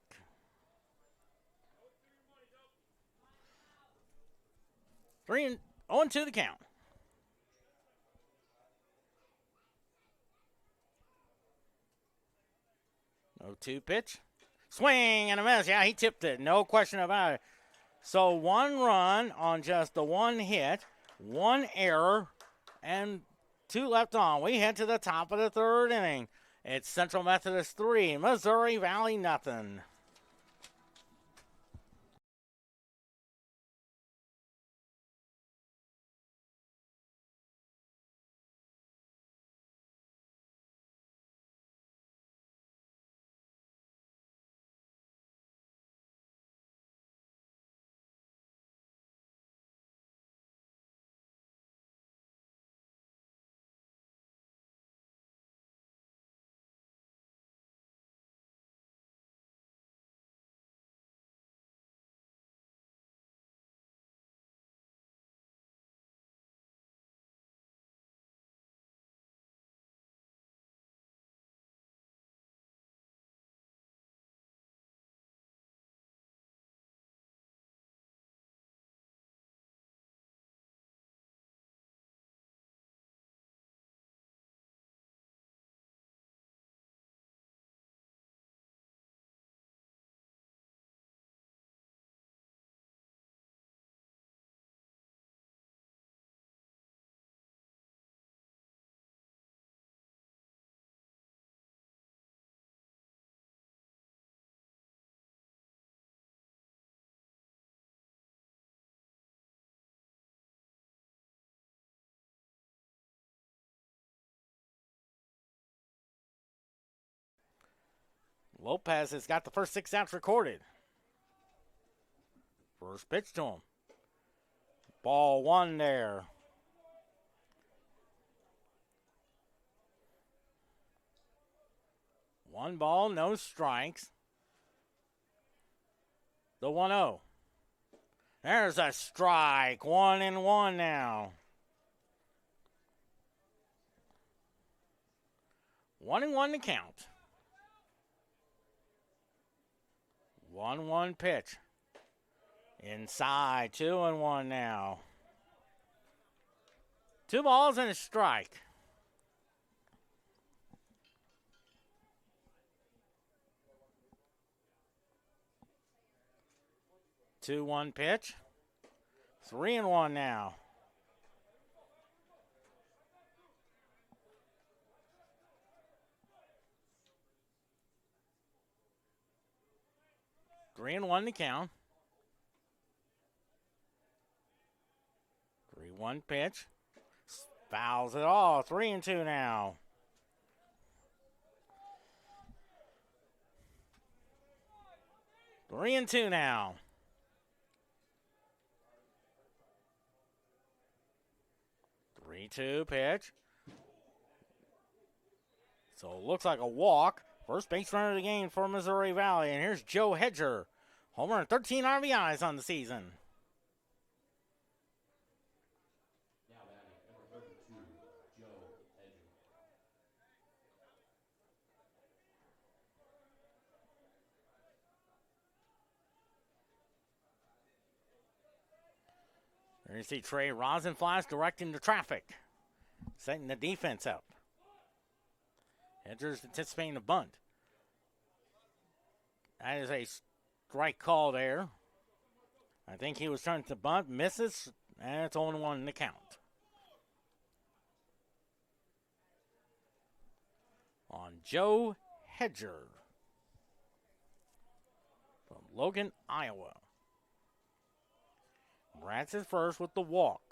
Three and 0-2 the count. 0-2 pitch. Swing and a miss. Yeah, he tipped it. No question about it. So 1 run on just the 1 hit, 1 error, and 2 left on. We head to the top of the 3rd inning. It's Central Methodist 3, Missouri Valley nothing. Lopez has got the first 6 outs recorded. First pitch to him. Ball 1 there. One ball, no strikes. The 1-0. There's a strike. 1-1 now. 1-1 to count. 1-1 pitch. Inside. 2-1 now. 2 balls and a strike. Two-one pitch. 3-1 now. Three and one to count. 3-1 pitch. Fouls it all. 3-2 now. Three and two now. 3-2 pitch. So it looks like a walk. First base runner of the game for Missouri Valley. And here's Joe Hedger. Homer and 13 RBIs on the season. Now batting, number 32, Joe Hedger. There you see Trey Rosenflash directing the traffic, setting the defense up. Hedger's anticipating the bunt. That is a strike call there. I think he was trying to bunt, misses, and it's only one in the count. On Joe Hedger from Logan, Iowa. Rats is first with the walk.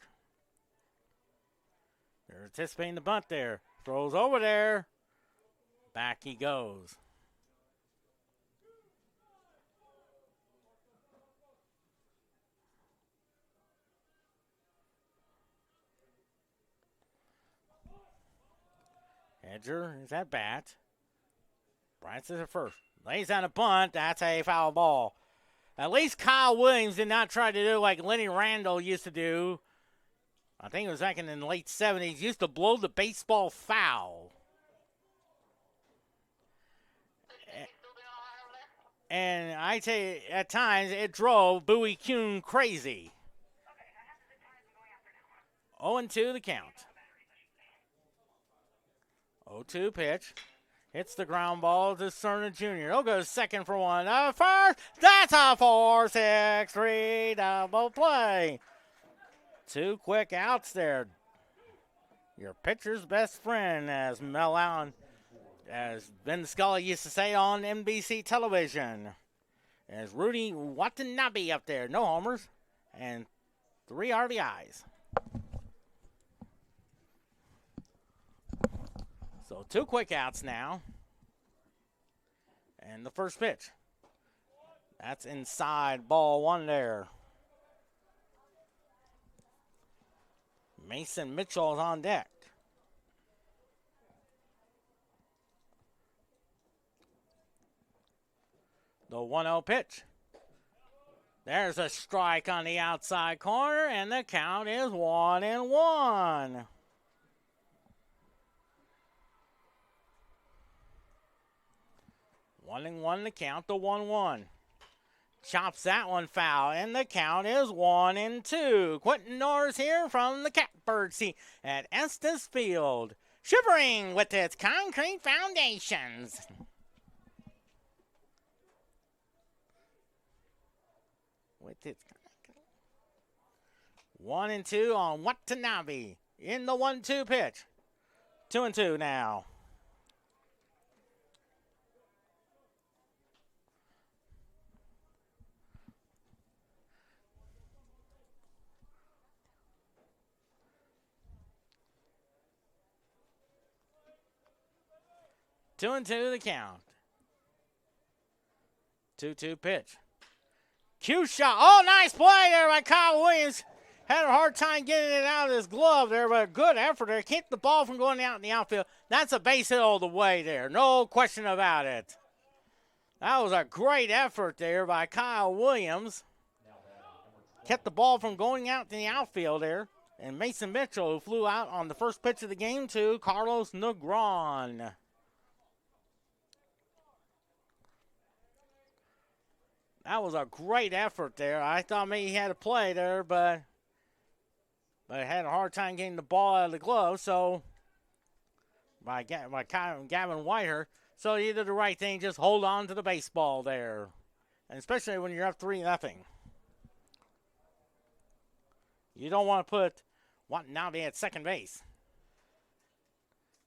They're anticipating the bunt there. Throws over there. Back he goes. Hedger is at bat. Bryant's is at first. Lays down a bunt. That's a foul ball. At least Kyle Williams did not try to do like Lenny Randall used to do. I think it was back in the late 70s. Used to blow the baseball foul. And I tell you, at times it drove Bowie Kuhn crazy. 0-2 the count. 0-2 pitch. Hits the ground ball to Cerna Jr. He'll go second for one. First, that's a 4-6-3 double play. Two quick outs there. Your pitcher's best friend, as Mel Allen, as Ben Scully used to say on NBC television. As Rudy Watanabe up there. No homers and 3 RBIs. So 2 quick outs now. And the first pitch. That's inside, ball 1 there. Mason Mitchell is on deck. The 1-0 pitch. There's a strike on the outside corner, and the count is 1-1. 1-1 the count, the 1-1. Chops that one foul, and the count is 1-2. Quentin Norris here from the Catbird seat at Estes Field, shivering with its concrete foundations. With its 1-2 on Watanabe in the 1-2 pitch. 2-2 now. Two and two the count. 2-2 pitch. Cue shot. Oh, nice play there by Kyle Williams. Had a hard time getting it out of his glove there, but a good effort there. Kept the ball from going out in the outfield. That's a base hit all the way there. No question about it. That was a great effort there by Kyle Williams. Kept the ball from going out in the outfield there. And Mason Mitchell, who flew out on the first pitch of the game to Carlos Negron. That was a great effort there. I thought maybe he had a play there, but had a hard time getting the ball out of the glove. So by Gavin Whiter, so he did the right thing. Just hold on to the baseball there, and especially when you're up 3-0. You don't want to put Watanabe at second base.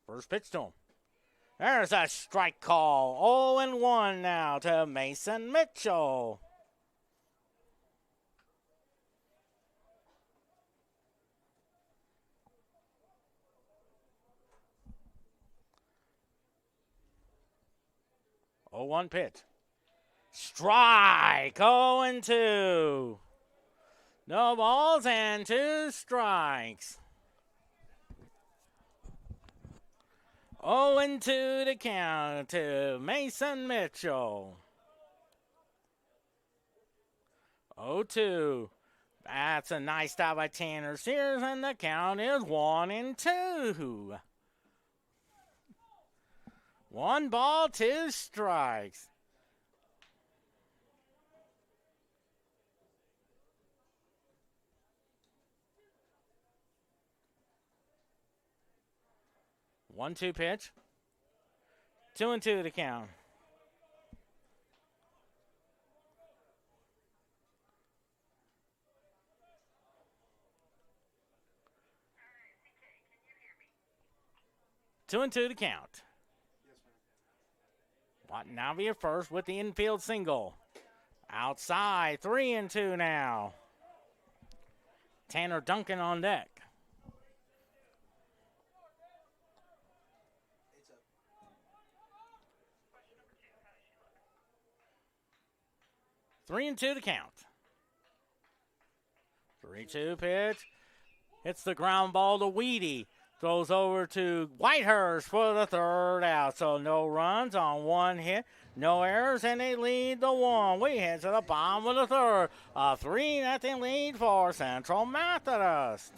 First pitch to him. There's a strike call. 0-1 now to Mason Mitchell. 0-1 pitch. Strike. 0-2. No balls and 2 strikes. 0-2 to count to Mason Mitchell. 0-2. That's a nice stop by Tanner Sears, and the count is 1-2. 1 ball, 2 strikes. One-two pitch. 2-2 to count. Two and two to count. Watanabe first with the infield single. Outside, 3-2 now. Tanner Duncan on deck. Three and two to count. 3-2 pitch. Hits the ground ball to Weedy. Throws over to Whitehurst for the third out. So no runs on 1 hit, no errors, and they lead the 1. We head to the bottom of the third. A 3-0 lead for Central Methodist.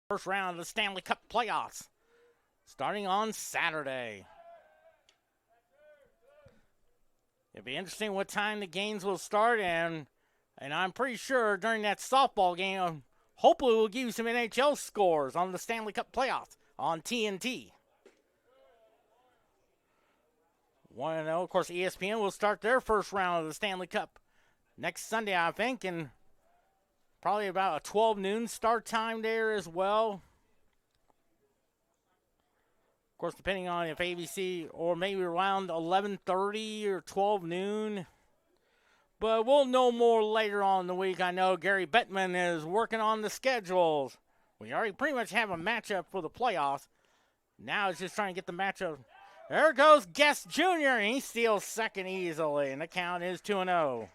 First round of the Stanley Cup playoffs starting on Saturday. It'll be interesting what time the games will start, and I'm pretty sure during that softball game, hopefully we'll give you some NHL scores on the Stanley Cup playoffs on TNT. 1-0, of course, ESPN will start their first round of the Stanley Cup next Sunday, I think, and probably about a 12 noon start time there as well. Of course, depending on if ABC or maybe around 11:30 or 12 noon. But we'll know more later on in the week. I know Gary Bettman is working on the schedules. We already pretty much have a matchup for the playoffs. Now it's just trying to get the matchup. There goes Guest Jr., and he steals second easily, and the count is 2-0.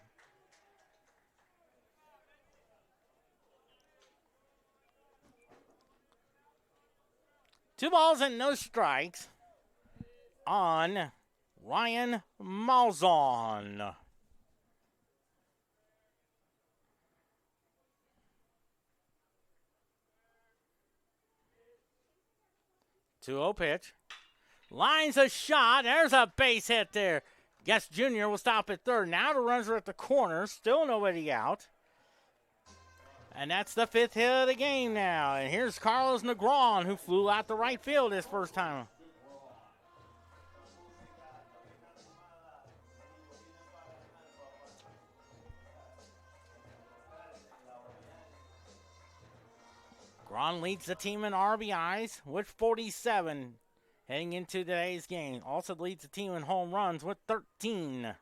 Two balls and no strikes on Ryan Malzahn. 2-0 pitch. Lines a shot. There's a base hit there. Guest Jr. will stop at third. Now the runs are at the corner. Still nobody out. And that's the fifth hit of the game now. And here's Carlos Negron, who flew out the right field his first time. Negron leads the team in RBIs with 47 heading into today's game. Also leads the team in home runs with 13.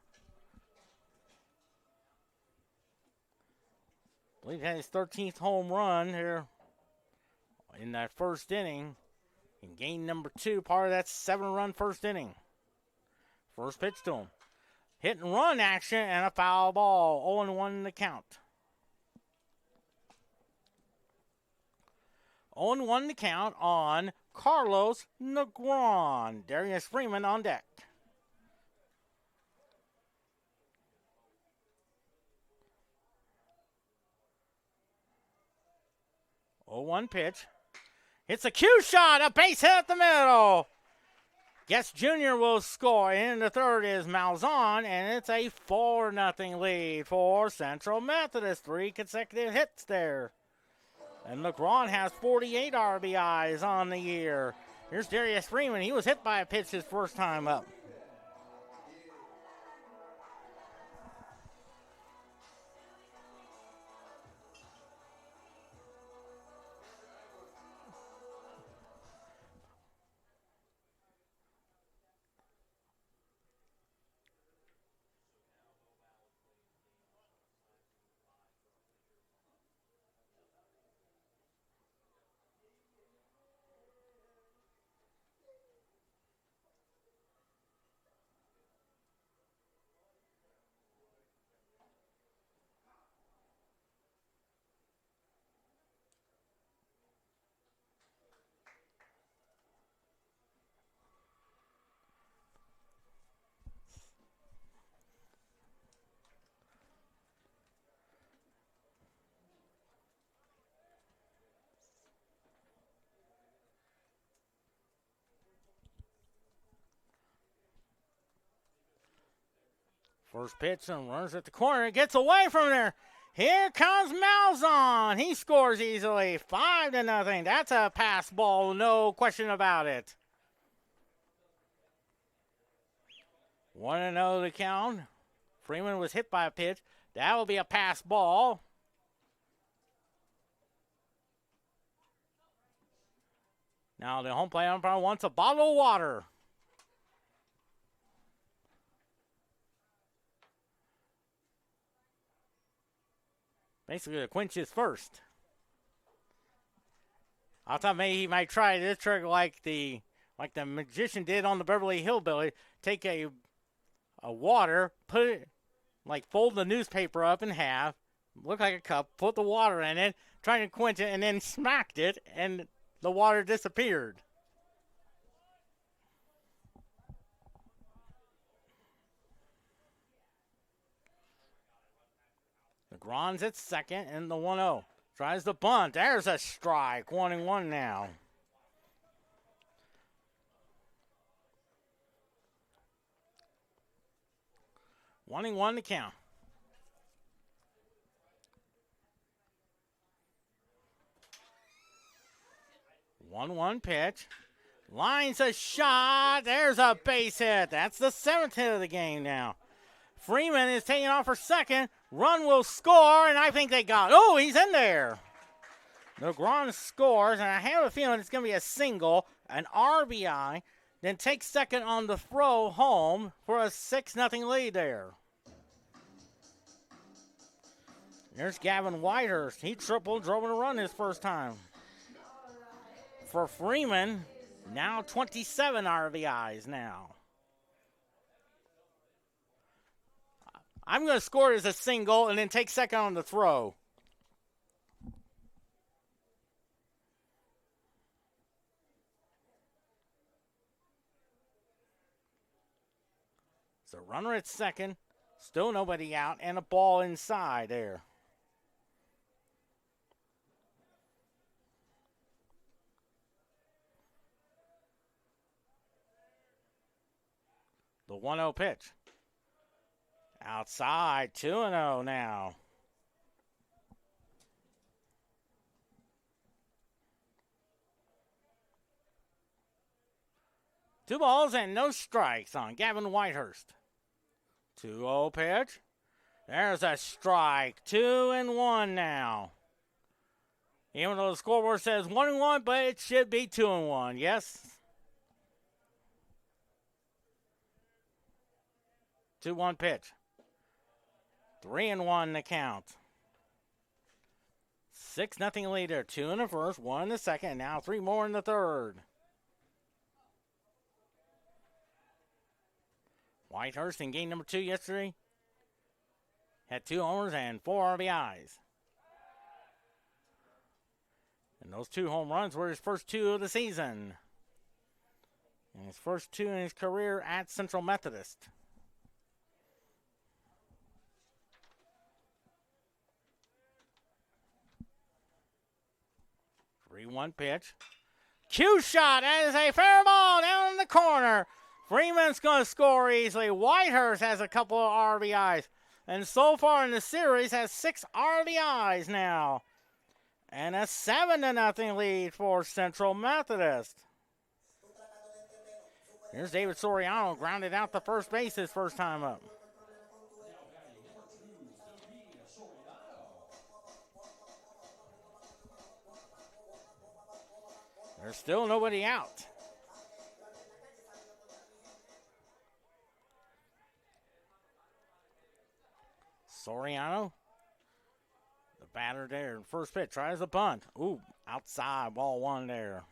I believe he had his 13th home run here in that first inning. In game number 2, part of that 7-run first inning. First pitch to him. Hit and run action and a foul ball. 0-1 in the count. 0-1 the count on Carlos Negron. Darius Freeman on deck. Oh, 1 pitch. It's a cue shot, a base hit at the middle. Guest Jr. will score. In the third is Malzahn, and it's a 4-0 lead for Central Methodist. 3 consecutive hits there. And Negron has 48 RBIs on the year. Here's Darius Freeman. He was hit by a pitch his first time up. First pitch and runs at the corner. Gets away from there. Here comes Malzahn. He scores easily. 5-0. That's a pass ball. No question about it. 1-0 the count. Freeman was hit by a pitch. That will be a pass ball. Now the home plate umpire wants a bottle of water. Basically, to quench his thirst. I thought maybe he might try this trick like the magician did on the Beverly Hillbilly. Take a water, put it, like fold the newspaper up in half, look like a cup, put the water in it, trying to quench it, and then smacked it, and the water disappeared. Negron's at second in the 1-0. Tries the bunt. There's a strike. 1-1 now. One and one to count. 1-1 pitch. Lines a shot. There's a base hit. That's the 7th hit of the game now. Freeman is taking off for second. Run will score, and I think they got it. Oh, he's in there. Negron scores, and I have a feeling it's going to be a single, an RBI, then takes second on the throw home for a 6-0 lead there. There's Gavin Whitehurst. He tripled, drove in a run his first time. For Freeman, now 27 RBIs now. I'm going to score it as a single and then take second on the throw. So runner at second, still nobody out, and a ball inside there. The 1-0 pitch. Outside, 2-0 now. Two balls and no strikes on Gavin Whitehurst. 2-0 pitch. There's a strike. 2-1 now. Even though the scoreboard says 1-1, but it should be 2-1. Yes. 2-1 pitch. 3-1 the count. 6-0 leader. 2 in the first, 1 in the second, now 3 more in the third. Whitehurst in game number 2 yesterday had 2 homers and 4 RBIs. And those 2 home runs were his first 2 of the season. And his first 2 in his career at Central Methodist. One pitch. Cue shot. That is a fair ball down in the corner. Freeman's going to score easily. Whitehurst has a couple of RBIs. And so far in the series has 6 RBIs now. And a 7-0 lead for Central Methodist. Here's David Soriano grounded out to first base his first time up. There's still nobody out. Soriano, the batter there. First pitch, tries a bunt. Ooh, outside, ball 1 there.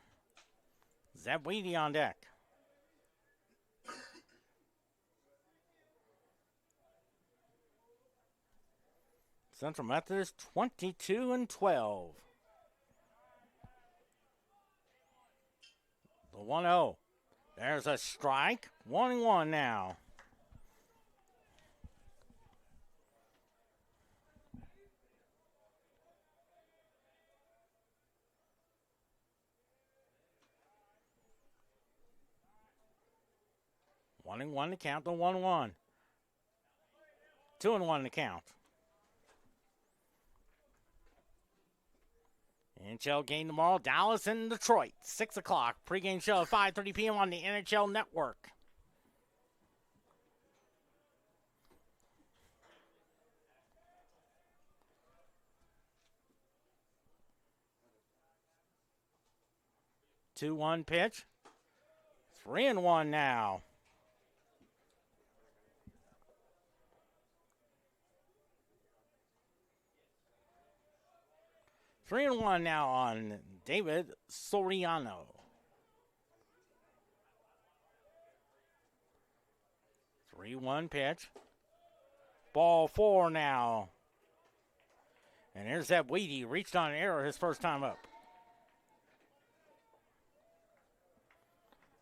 Zeb Weedy on deck. Central Methodist 22-12. The 1-0. There's a strike. 1-1 now. One and one to count. The 1-1. 2-1 to count. NHL game tomorrow, Dallas and Detroit, 6 o'clock. Pregame show at 5:30 p.m. on the NHL Network. Two one pitch. 3-1 now. Three and one now on David Soriano. 3-1 pitch. Ball 4 now. And there's that Weedy. Reached on an error his first time up.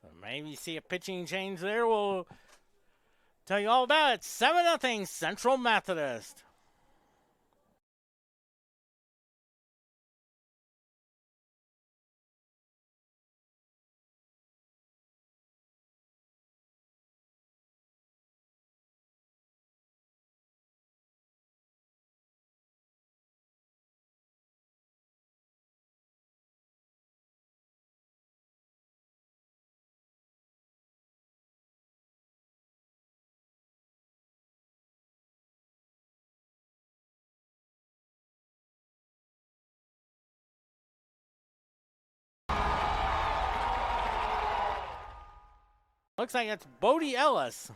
So maybe see a pitching change there. We'll tell you all about it. 7-0 Central Methodist. Looks like it's Bodie Ellis.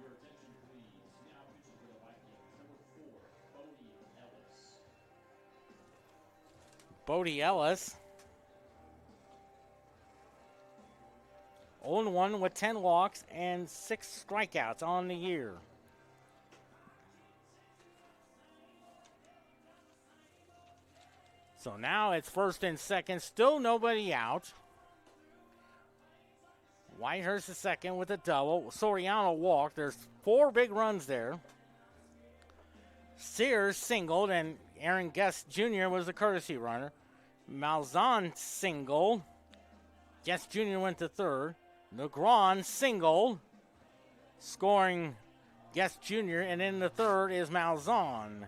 Your attention, please. Now pitching for the Vikings, number 4, Bodie Ellis. Bodie Ellis. 0-1 with 10 walks and 6 strikeouts on the year. So now it's first and second, still nobody out. Whitehurst is second with a double. Soriano walked. There's 4 big runs there. Sears singled, and Aaron Guest Jr. was the courtesy runner. Malzahn singled. Guest Jr. went to third. Negron singled, scoring Guest Jr., and in the third is Malzahn.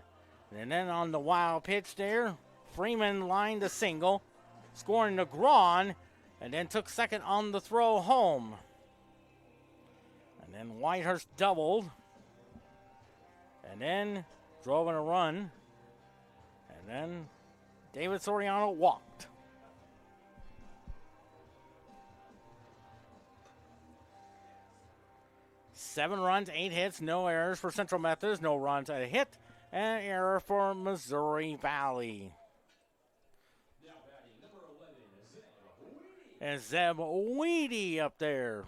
And then on the wild pitch there, Freeman lined a single, scoring Negron, and then took second on the throw home. And then Whitehurst doubled, and then drove in a run, and then David Soriano walked. Seven runs, 8 hits, no errors for Central Methodist, no runs, a hit, and an error for Missouri Valley. Now batting, number 11, And Zeb Weedy up there.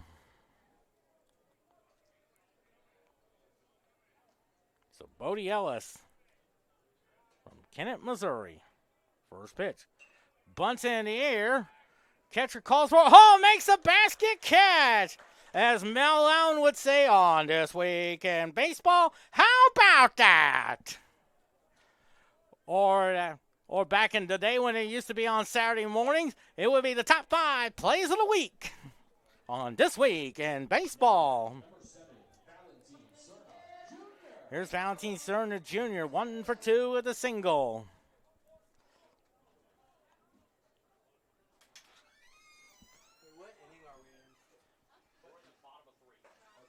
So Bodie Ellis from Kennett, Missouri. First pitch. Bunts in the air. Catcher calls for makes a basket catch. As Mel Allen would say on This Week in Baseball, how about that? Or back in the day when it used to be on Saturday mornings, it would be the top 5 plays of the week on This Week in Baseball. Here's Valentine Cerna Jr., 1 for 2 with a single.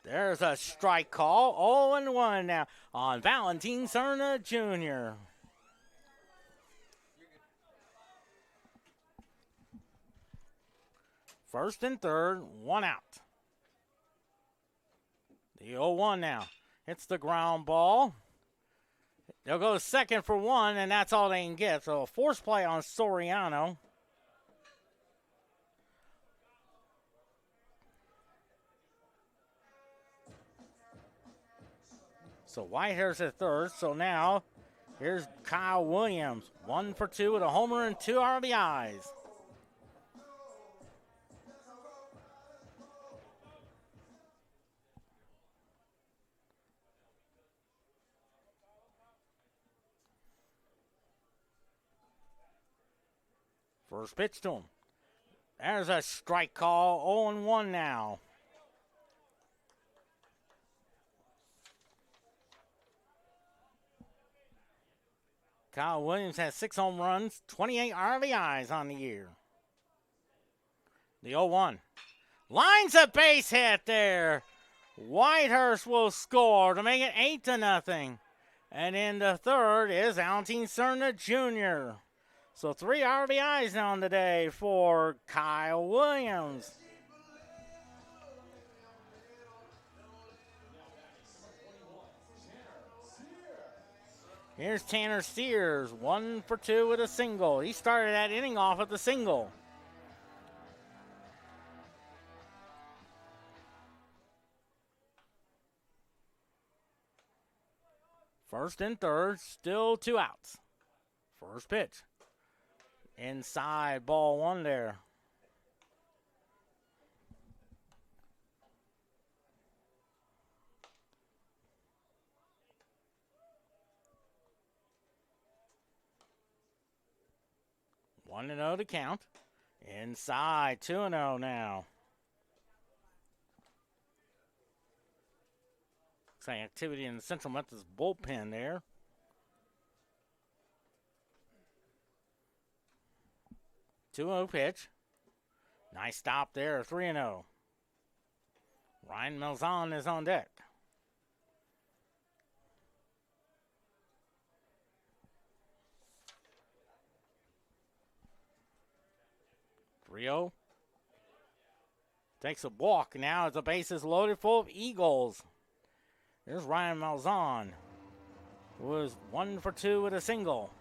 There's a strike call, 0-1 now on Valentine Cerna Jr. First and third, 1 out. The 0-1 now. Hits the ground ball. They'll go second for 1, and that's all they can get. So a force play on Soriano. So Whitehurst at third. So now here's Kyle Williams. 1 for 2 with a homer and 2 RBIs. First pitch to him. There's a strike call. 0-1 now. Kyle Williams has 6 home runs, 28 RBIs on the year. The 0-1. Lines a base hit there. Whitehurst will score to make it 8-0. And in the third is Valentine Cerna Jr. So 3 RBIs on the day for Kyle Williams. Here's Tanner Sears, 1 for 2 with a single. He started that inning off with a single. First and third, still 2 outs. First pitch. Inside, ball 1 there. One and 0 to count. Inside, 2-0 now. Looks like activity in the Central Methodist bullpen there. Two-0 pitch. Nice stop there, 3-0. Ryan Malzahn is on deck. Rio. Takes a walk now as the base is loaded full of Eagles. There's Ryan Malzahn, who was 1 for 2 with a single.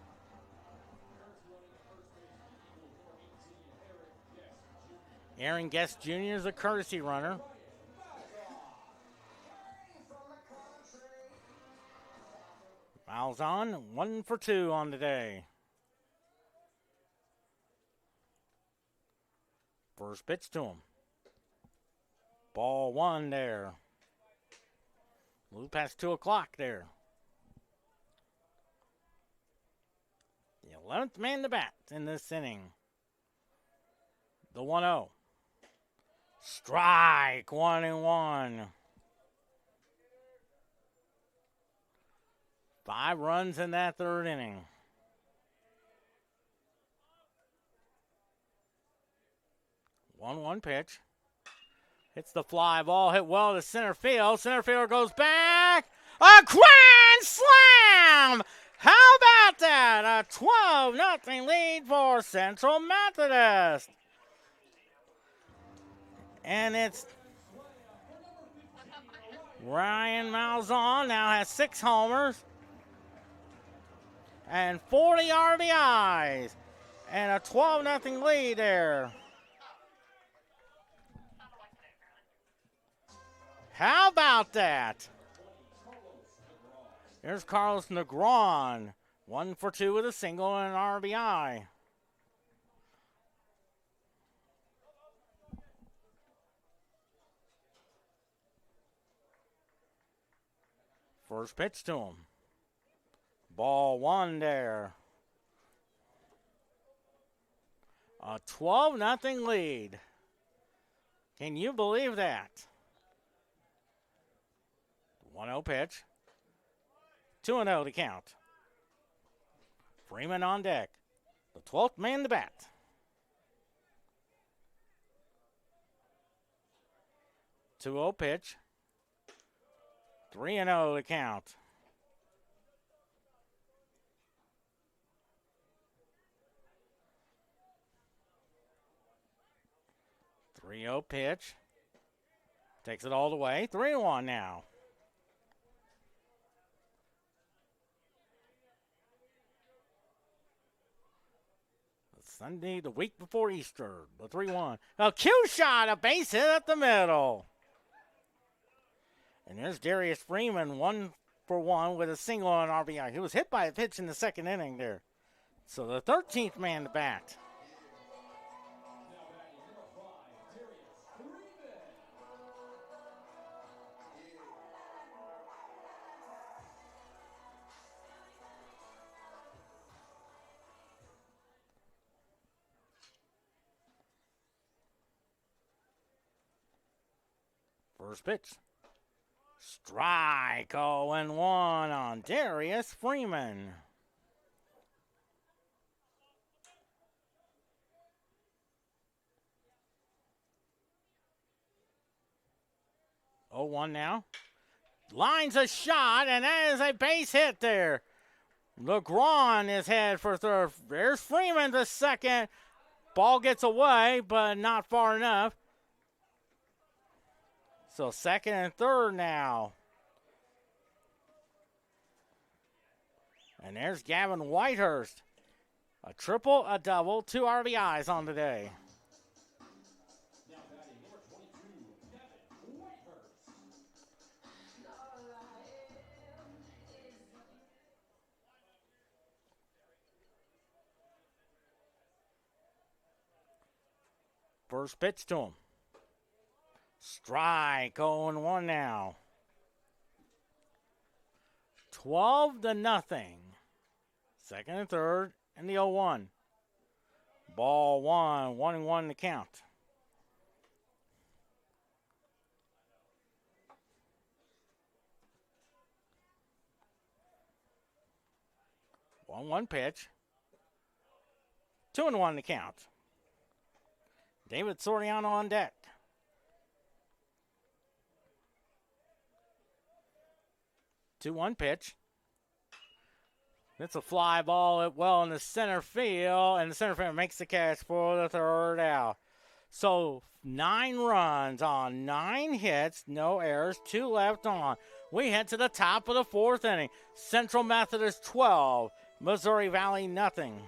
Aaron Guest Jr. is a courtesy runner. Malzahn, 1 for 2 on the day. First pitch to him. Ball 1 there. Move past 2 o'clock there. The 11th man to bat in this inning. The 1-0. Strike, 1-1. 5 runs in that third inning. One pitch. Hits the fly ball, hit well to center field. Center fielder goes back. A grand slam! How about that? A 12-0 lead for Central Methodist. And it's Ryan Malzahn now has 6 homers and 40 RBIs. And a 12-0 lead there. How about that? There's Carlos Negron. 1 for 2 with a single and an RBI. First pitch to him. Ball 1 there. A 12-0 lead. Can you believe that? 1-0 pitch. 2-0 to count. Freeman on deck. The 12th man to bat. Two 2-0 pitch. 3-0 to count. Three 3-0 pitch. Takes it all the way. 3-1 now. Sunday, the week before Easter, the 3-1. A cue shot, a base hit at the middle. And there's Darius Freeman, 1 for 1 with a single on RBI. He was hit by a pitch in the second inning there. So the 13th man to bat. First pitch. Strike, 0-1 on Darius Freeman. Oh, 1 now. Lines a shot, and that is a base hit there. LeGron is head for third. There's Freeman to second. Ball gets away, but not far enough. So second and third now. And there's Gavin Whitehurst. A triple, a double, 2 RBIs on the day. Now batting number 22, Gavin Whitehurst. First pitch to him. Strike, 0-1 now. 12-0. Second and third, and the 0-1. Ball 1, 1-1 to count. One pitch. 2-1 to count. David Soriano on deck. 2-1 pitch. It's a fly ball well in the center field, and the center field makes the catch for the third out. So 9 runs on 9 hits, no errors, 2 left on. We head to the top of the 4th inning. Central Methodist 12, Missouri Valley nothing.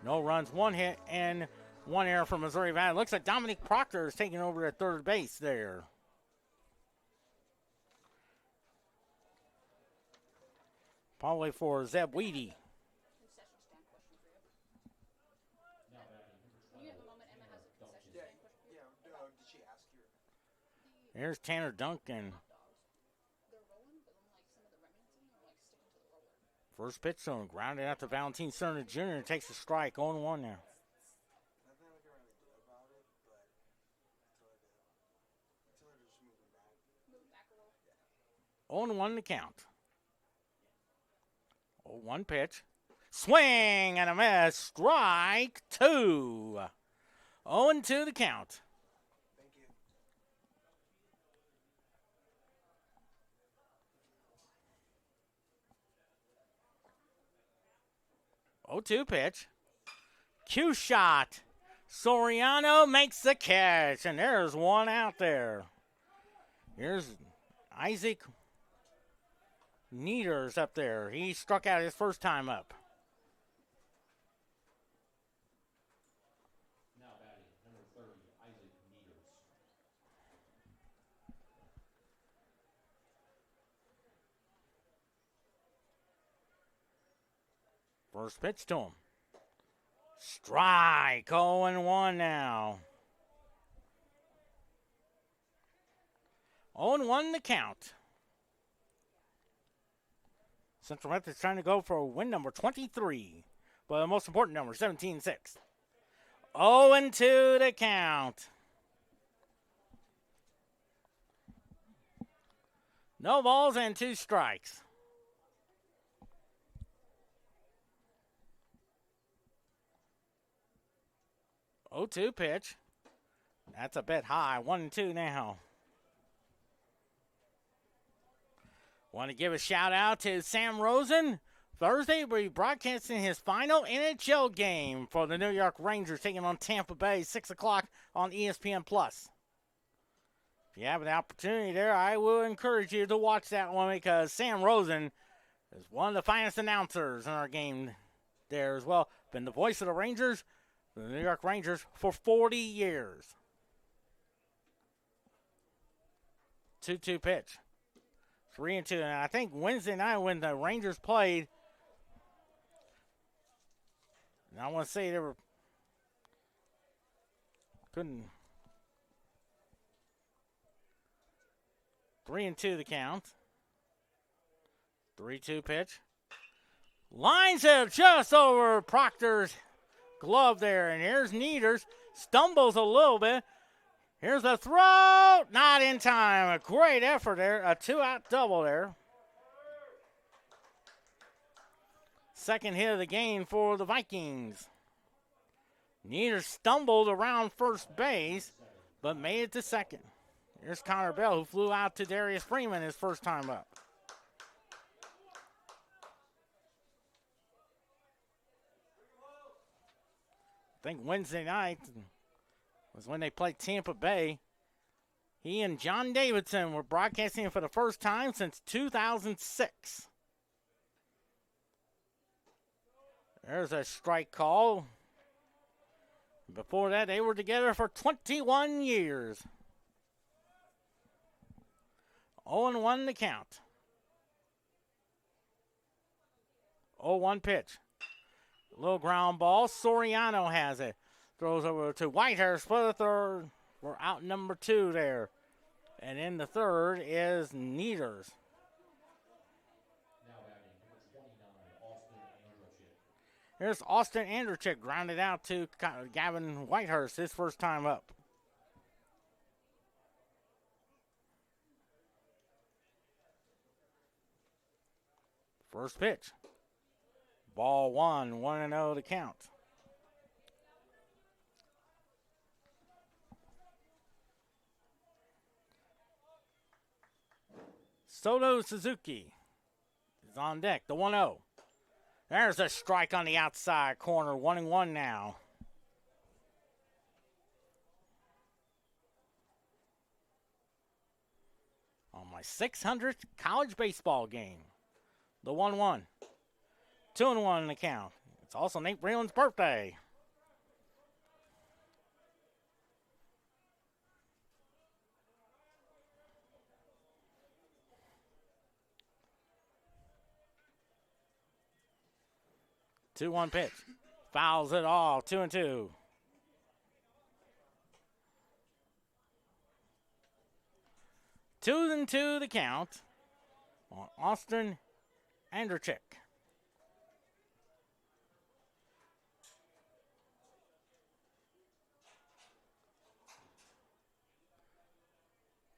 No runs, 1 hit, and 1 error for Missouri Valley. Looks like Dominic Proctor is taking over at third base there. Probably for Zeb Weedy. Here's Tanner Duncan. First pitch to him, grounded out to Valentin Cerner Jr. Takes a strike, 0-1 now. 0-1 the count. 0-1 pitch. Swing and a miss. Strike 2. 0-2 the count. Oh, 2 pitch. Cue shot. Soriano makes the catch, and there's 1 out there. Here's Isaac Nieders up there. He struck out his first time up. Now batting, number 30, Isaac Nieders. First pitch to him. Strike, 0-1 now. 0-1 the count. Central Methodist trying to go for win number 23. But the most important number, 17-6. 0-2 the count. No balls and 2 strikes. 0-2 pitch. That's a bit high. 1-2 now. Want to give a shout out to Sam Rosen. Thursday, we'll be broadcasting his final NHL game for the New York Rangers taking on Tampa Bay, 6 o'clock on ESPN+. If you have an opportunity there, I will encourage you to watch that one because Sam Rosen is one of the finest announcers in our game there as well. Been the voice of the Rangers, the New York Rangers, for 40 years. 2-2 pitch. 3-2. And I think Wednesday night when the Rangers played, and I want to say they were couldn't. 3-2 the count. 3-2 pitch. Lines it just over Proctor's glove there. And here's Nieders. Stumbles a little bit. Here's the throw. Not in time. A great effort there. A 2-out double there. Second hit of the game for the Vikings. Nieders stumbled around first base, but made it to second. Here's Connor Bell, who flew out to Darius Freeman his first time up. I think Wednesday night was when they played Tampa Bay. He and John Davidson were broadcasting for the first time since 2006. There's a strike call. Before that, they were together for 21 years. 0-1 the count. 0-1 pitch. Little ground ball. Soriano has it. Throws over to Whitehurst for the third. We're out number 2 there. And in the third is Needers. Now batting number 29, Austin Andrechik. Here's Austin Andrechik grounded out to Gavin Whitehurst, his first time up. First pitch. Ball 1, 1-0 to count. Soto Suzuki is on deck, the 1-0. There's a strike on the outside corner, 1-1 now. On my 600th college baseball game, the 1-1. 2-1 in the count. It's also Nate Breland's birthday. Two-one pitch. Fouls it all. 2-2. Two and two the count on Austin Andrechik.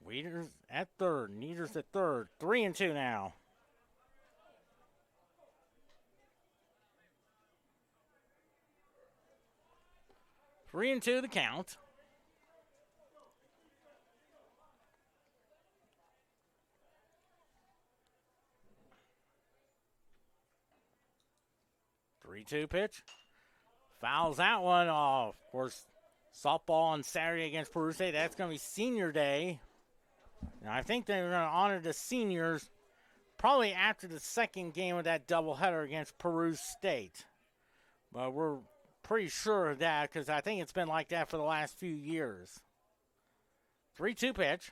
Weeders at third. Needers at third. 3-2 now. Three and two the count. Three-two pitch. Fouls that one off. Of course, softball on Saturday against Peru State. That's going to be senior day. Now, I think they're going to honor the seniors probably after the second game of that doubleheader against Peru State. But we're pretty sure of that because I think it's been like that for the last few years. 3-2 pitch.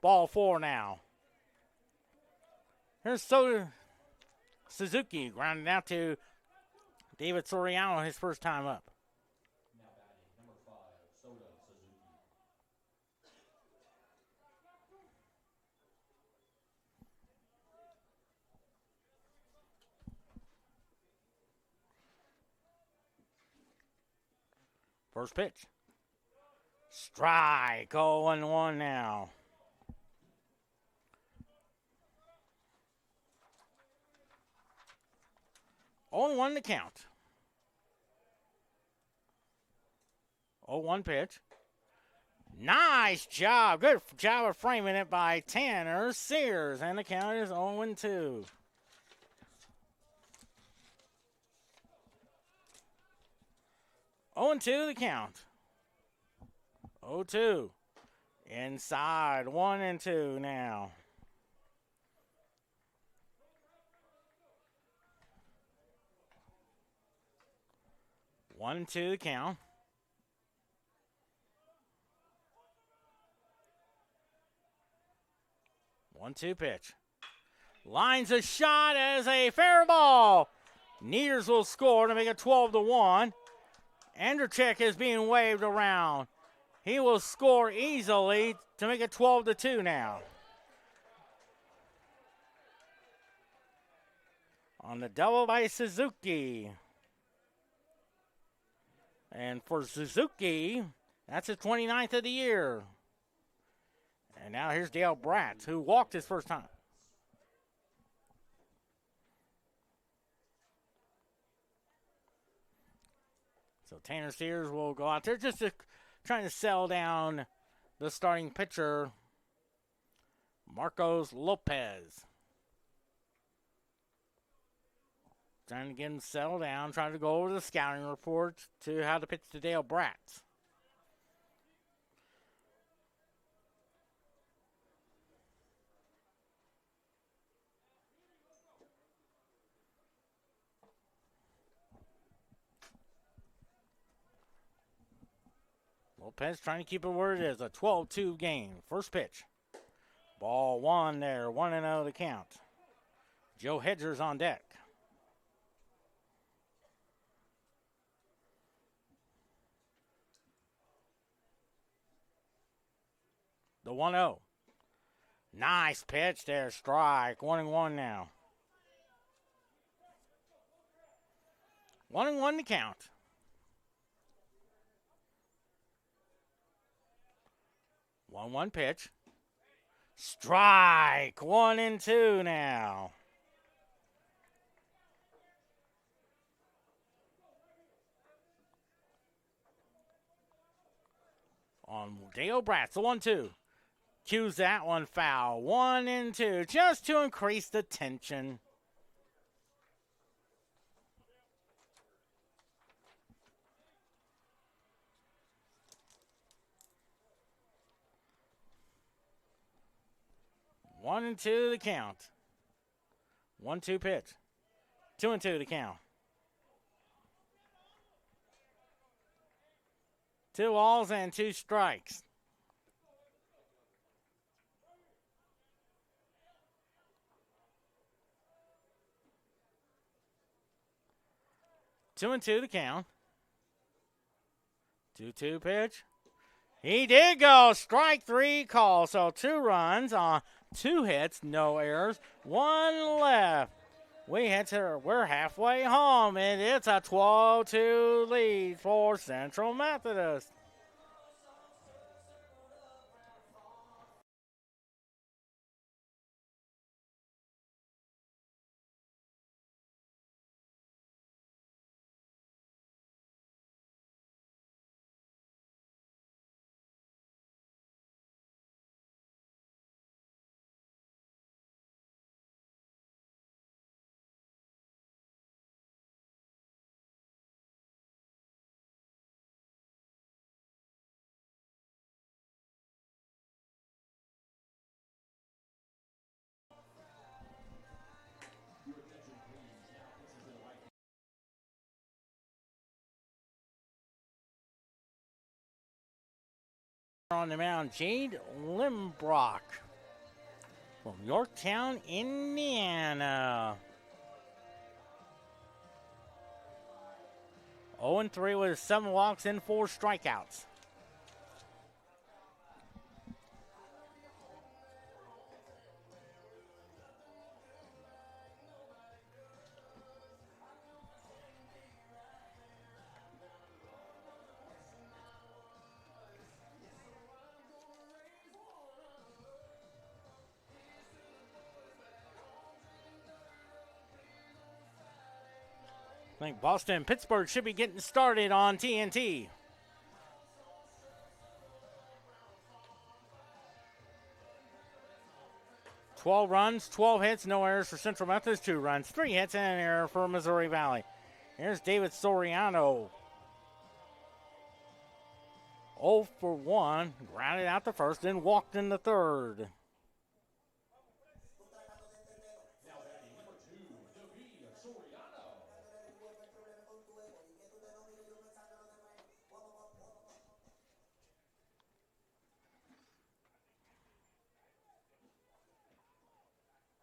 Ball 4 now. Here's Suzuki grounding out to David Soriano, his first time up. Now batting number 5, Soto Suzuki. First pitch. Strike. 0-1 now. On one to count. 0-1 pitch. Nice job. Good job of framing it by Tanner Sears. And the count is 0-2. Oh and 2 the count. 0-2. Inside. 1-2 now. 1-2 the count. One-two pitch. Lines a shot as a fair ball. Needers will score to make it 12-1. Andrechik is being waved around. He will score easily to make it 12-2 now. On the double by Suzuki. And for Suzuki, that's his 29th of the year. And now here's Dale Bratz, who walked his first time. So Tanner Sears will go out there just to trying to sell down the starting pitcher, Marcos Lopez. Trying to get him settled down, trying to go over the scouting report to how to pitch to Dale Bratz. Lopez trying to keep it where it is. A 12-2 game. First pitch. Ball one there. 1-0 to count. Joe Hedger's on deck. The 1-0. Nice pitch there. Strike. 1-1 now. 1-1 to count. 1-1 pitch. Strike. 1-2 now. On Dale Bratz, the 1-2. Cues that one foul. 1-2, just to increase the tension. One and two the count. 1-2 pitch. 2-2 the count. 2 balls and 2 strikes. Two and two to count. 2-2 pitch. He did go. Strike 3 call. So 2 runs on 2 hits, no errors, 1 left. We're halfway home, and it's a 12-2 lead for Central Methodist. On the mound, Jade Limbrock from Yorktown, Indiana. 0-3 with 7 walks and 4 strikeouts. I think Boston and Pittsburgh should be getting started on TNT. $12 runs, 12 hits, no errors for Central Methodist, 2 runs, 3 hits, and an error for Missouri Valley. Here's David Soriano. 0 for 1, grounded out the first, then walked in the third.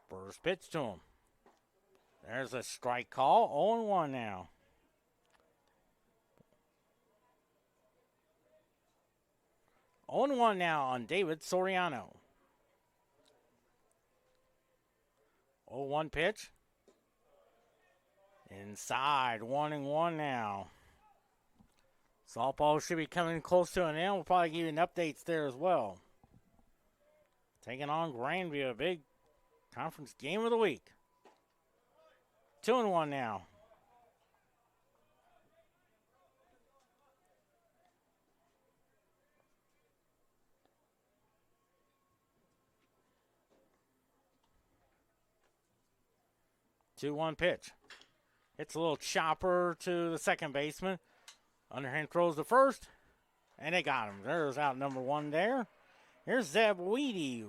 First pitch to him. There's a strike call. 0-1 now. On now on David Soriano. 0-1 pitch. Inside. 1-1 now. Softball should be coming close to an end. We'll probably give you an updates there as well. Taking on Grandview, a big conference game of the week. 2-1 now. Two-one pitch. Hits a little chopper to the second baseman. Underhand throws the first, and they got him. There's out number 1 there. Here's Zeb Weedy.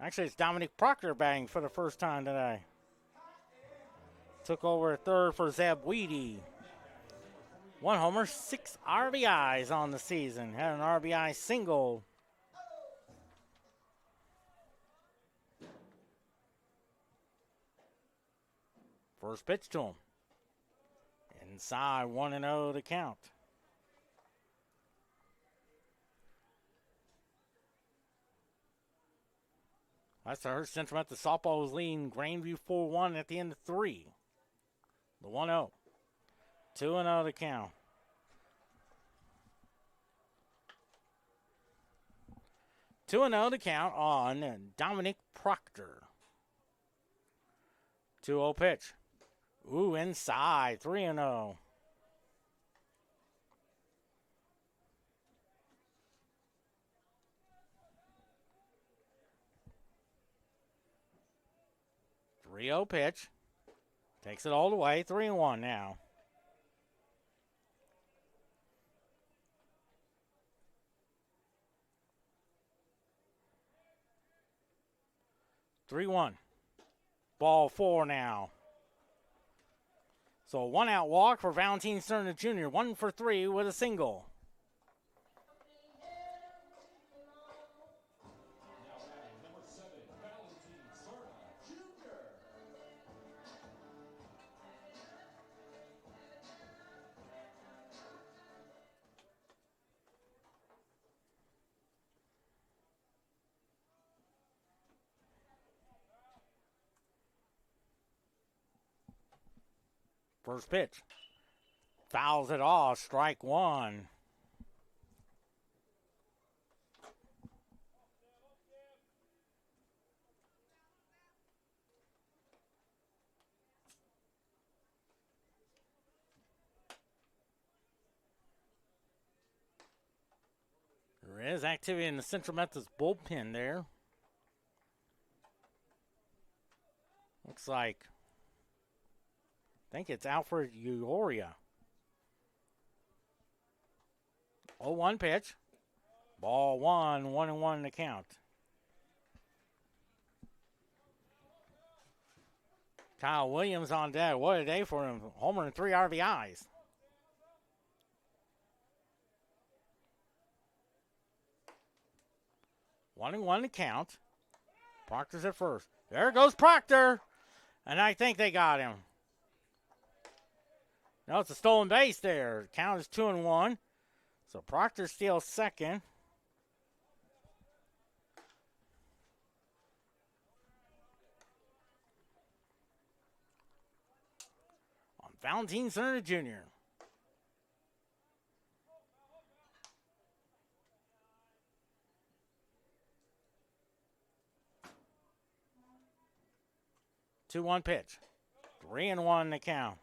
Actually, it's Dominic Proctor batting for the first time today. Took over at third for Zeb Weedy. One homer, 6 RBIs on the season. Had an RBI single. First pitch to him. Inside, 1-0 to count. Last I heard, Central Methodist softball was leading Grandview 4-1 at the end of 3. The 1-0. 2-0 to count. Two and 0 to count on Dominic Proctor. 2-0 pitch. Ooh, inside. 3-0. Pitch. Takes it all the way. 3-1 now. Ball 4 now. So a 1-out walk for Valentine Cerna Jr. 1 for 3 with a single. Now batting number 7, Valentine Cerna Jr. First pitch. Fouls it off. Strike 1. There is activity in the Central Methodist bullpen there. Looks like, I think it's Alfred Uoria. 0-1 pitch. Ball 1, 1-1 to count. Kyle Williams on deck. What a day for him. Homer and 3 RBIs. One and 1 to count. Proctor's at first. There goes Proctor. And I think they got him. No, it's a stolen base there. Count is 2-1. So Proctor steals second. On Valentine Cerna Jr. Two-one pitch. 3-1 to count.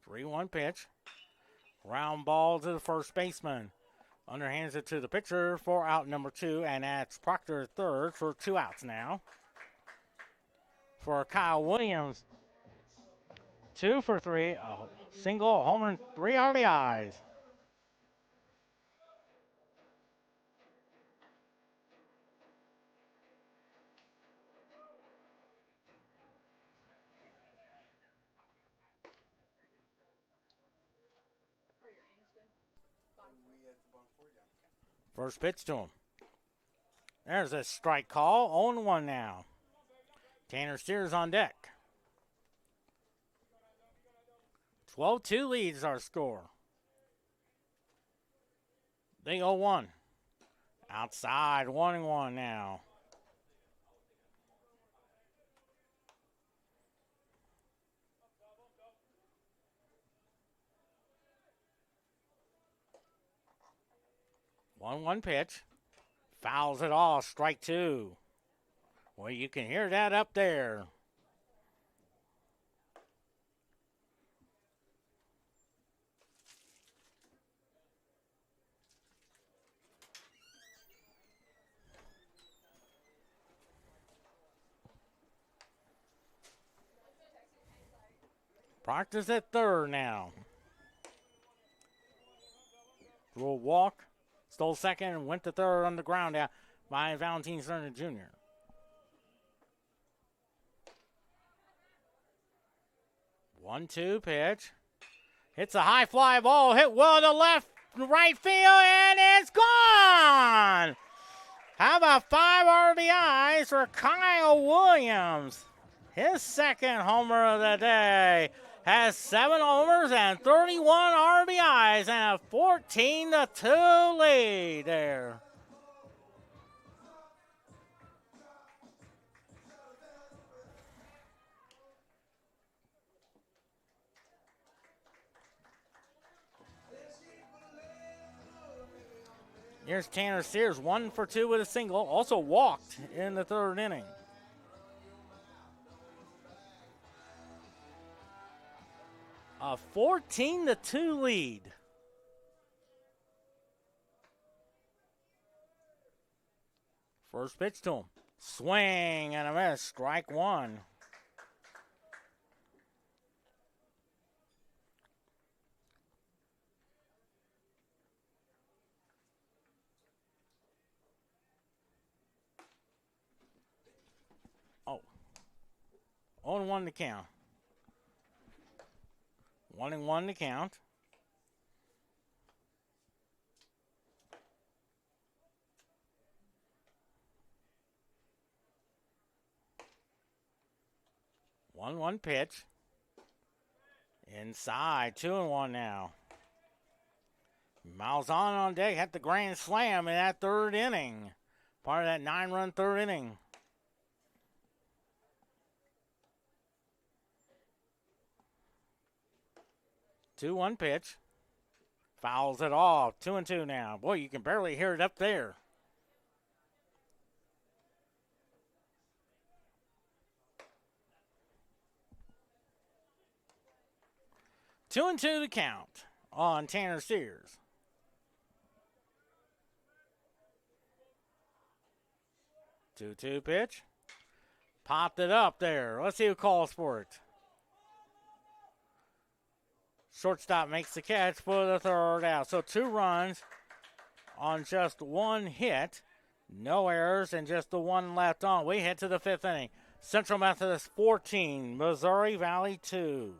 Three-one pitch. Round ball to the first baseman. Underhands it to the pitcher for out number 2, and that's Proctor third for 2 outs now. For Kyle Williams, 2 for 3, a single, a homer, and 3 RBIs. First pitch to him. There's a strike call. 0-1 now. Tanner Steers on deck. 12-2 leads our score. They 0-1. Outside, 1-1 now. One pitch. Fouls it off. Strike 2. Well, you can hear that up there. Proctor's at third now. Threw a walk, stole second, and went to third on the ground out by Valentin Cerner Jr. One-two pitch. Hits a high fly ball, hit well to left, right field, and it's gone! How about 5 RBIs for Kyle Williams? His second homer of the day. Has 7 homers and 31 RBIs and a 14-2 lead there. Here's Tanner Sears, 1 for 2 with a single. Also walked in the third inning. A 14-2 lead. First pitch to him. Swing and a miss. Strike one. Oh. 0-1 to count. 1-1 to count. One pitch. Inside, 2-1 now. Malzahn on deck had the grand slam in that third inning. Part of that 9-run third inning. Two-one pitch. Fouls it off. 2-2 now. Boy, you can barely hear it up there. Two and two to count on Tanner Sears. Two pitch. Popped it up there. Let's see who calls for it. Shortstop makes the catch for the third out. So 2 runs on just 1 hit. No errors and just the 1 left on. We head to the 5th inning. Central Methodist 14, Missouri Valley 2.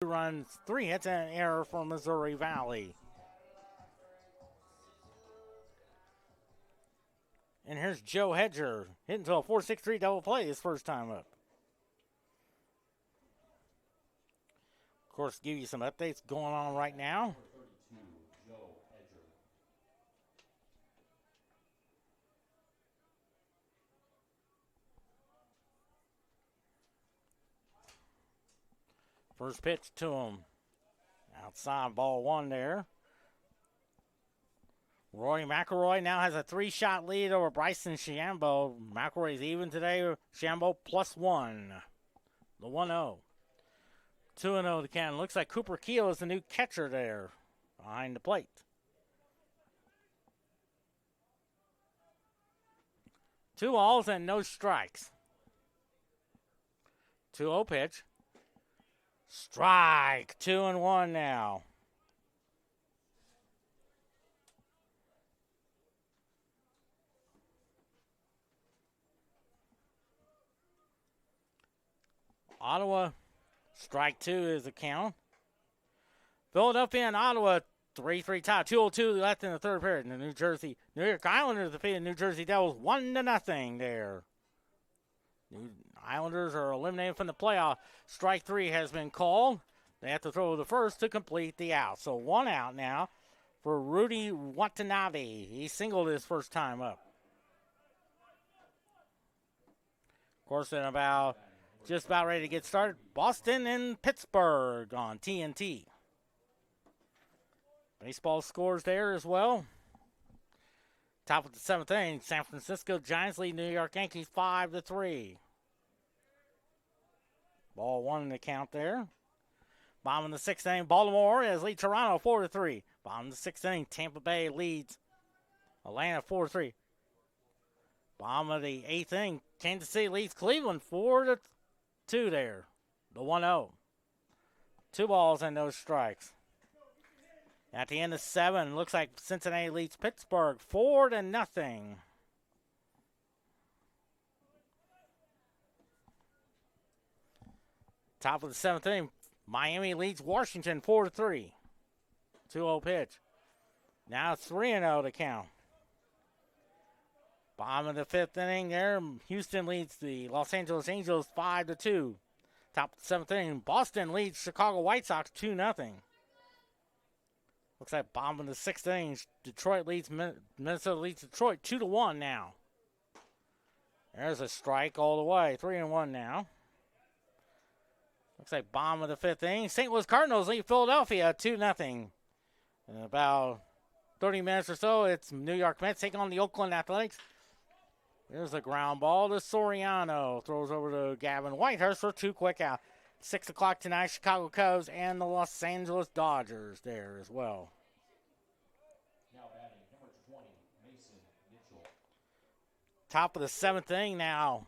Runs, 3 hits, and an error for Missouri Valley. And here's Joe Hedger hitting to a 4-6-3 double play his first time up. Of course, give you some updates going on right now. First pitch to him. Outside, ball 1 there. Roy McElroy now has a 3-shot lead over Bryson Shambo. McElroy's even today. Shambo +1. The 1-0. 2-0 the count. Looks like Cooper Keel is the new catcher there behind the plate. 2 balls and no strikes. 2-0 pitch. Strike. 2-1 now. Ottawa, strike 2 is the count. Philadelphia and Ottawa, 3-3 tie. 2:02 left in the third period. And the New York Islanders defeated New Jersey Devils 1-0 there. New Islanders are eliminated from the playoff. Strike 3 has been called. They have to throw the first to complete the out. So 1 out now for Rudy Watanabe. He singled his first time up. Of course, in just about ready to get started, Boston and Pittsburgh on TNT. Baseball scores there as well. Top of the 7th inning, San Francisco Giants lead New York Yankees 5-3. Ball 1 in the count there. Bottom of the 6th inning, Baltimore has lead Toronto 4-3. Bottom of the 6th inning, Tampa Bay leads Atlanta 4-3. Bottom of the 8th inning, Kansas City leads Cleveland 4-2 there. The 1-0. 2 balls and no strikes. At the end of 7, looks like Cincinnati leads Pittsburgh 4-0. Top of the 7th inning, Miami leads Washington 4-3. 2-0 pitch. Now it's 3-0 to count. Bottom of the 5th inning there, Houston leads the Los Angeles Angels 5-2. Top of the 7th inning, Boston leads Chicago White Sox 2-0. Looks like bottom of the 6th inning, Minnesota leads Detroit 2-1 now. There's a strike all the way, 3-1 now. Looks like bottom of the 5th inning, St. Louis Cardinals lead Philadelphia 2-0. In about 30 minutes or so, it's New York Mets taking on the Oakland Athletics. There's a ground ball to Soriano. Throws over to Gavin Whitehurst for 2 quick out. 6 o'clock tonight, Chicago Cubs and the Los Angeles Dodgers there as well. Now batting, number 20, Mason Mitchell. Top of the 7th inning now.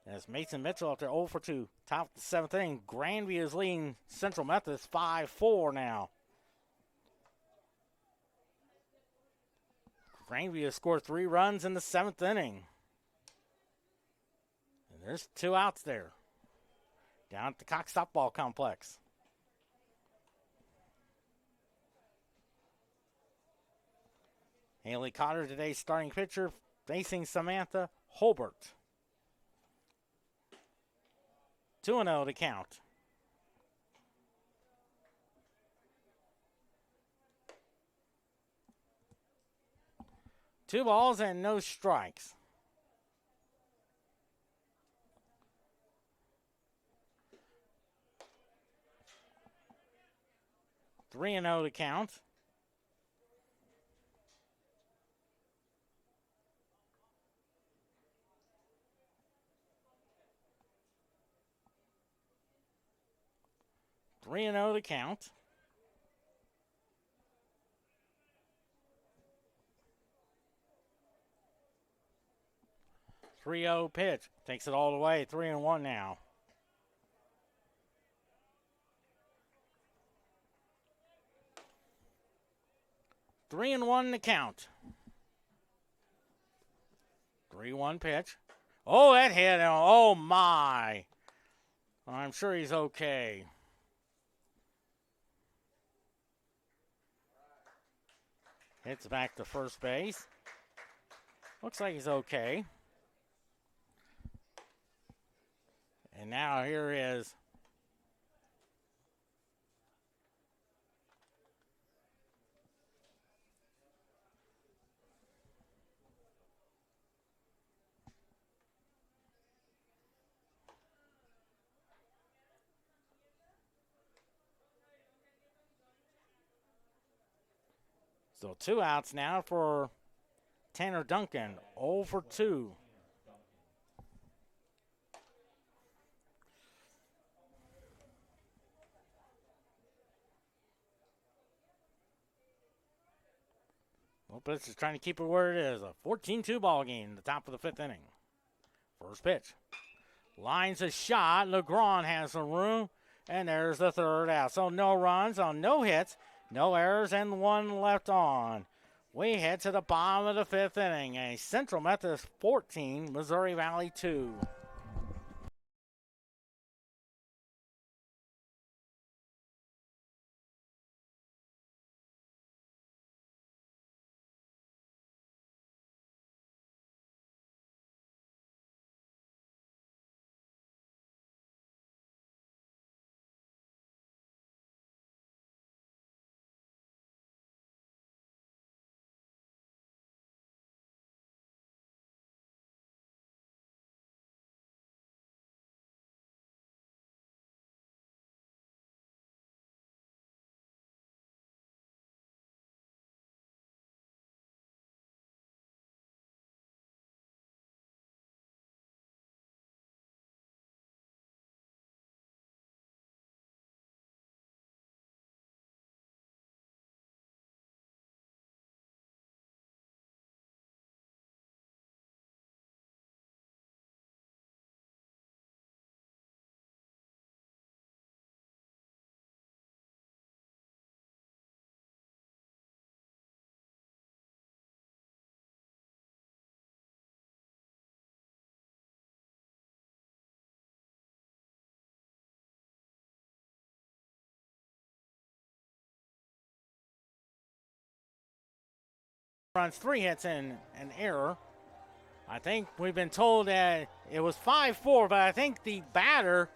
As Mason Mitchell up there 0-2. Top of the 7th inning, Grandview is leading Central Methodist 5-4 now. Grandview has scored 3 runs in the 7th inning. And there's 2 outs there. Down at the Cox Softball Complex. Haley Cotter, today's starting pitcher, facing Samantha Holbert. 2-0 to count. Two balls and no strikes. Three and 0 to count. Three and 0 to count. Three-0 pitch. Takes it all the way. 3-1 now. Three and 1 to count. 3-1 pitch. Oh, that hit him. Oh, my. I'm sure he's okay. Hits back to first base. Looks like he's okay. And now here is so 2 outs now for Tanner Duncan. 0 for 2. This is trying to keep it where it is. A 14-2 ball game, the top of the 5th inning. First pitch. Lines a shot. Legrand has some room. And there's the 3rd out. So no runs on no hits, no errors, and 1 left on. We head to the bottom of the 5th inning. A Central Methodist 14, Missouri Valley 2. runs, 3 hits, and an error. I think we've been told that it was 5-4, but I think the batter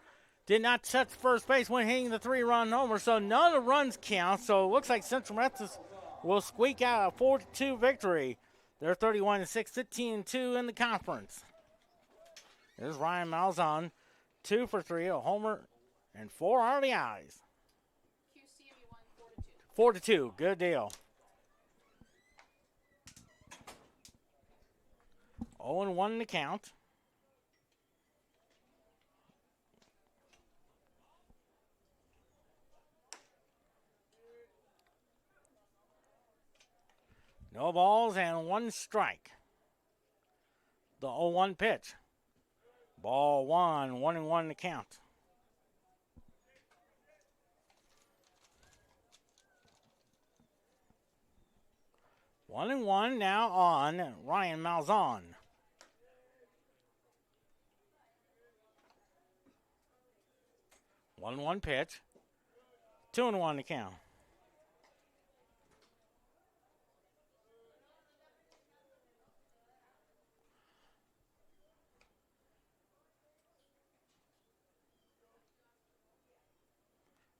did not touch first base when hitting the 3-run homer, so none of the runs count. So it looks like Central Methodist will squeak out a 4-2 victory. They're 31-6, 15-2 in the conference. There's Ryan Malzahn, 2 for 3, a homer, and 4 RBIs. 4-2, good deal. 0-1 in the count. No balls and 1 strike. The 0-1 pitch. Ball 1, 1-1 in the count. One and one now on Ryan Malzahn. One pitch. 2-1 to count.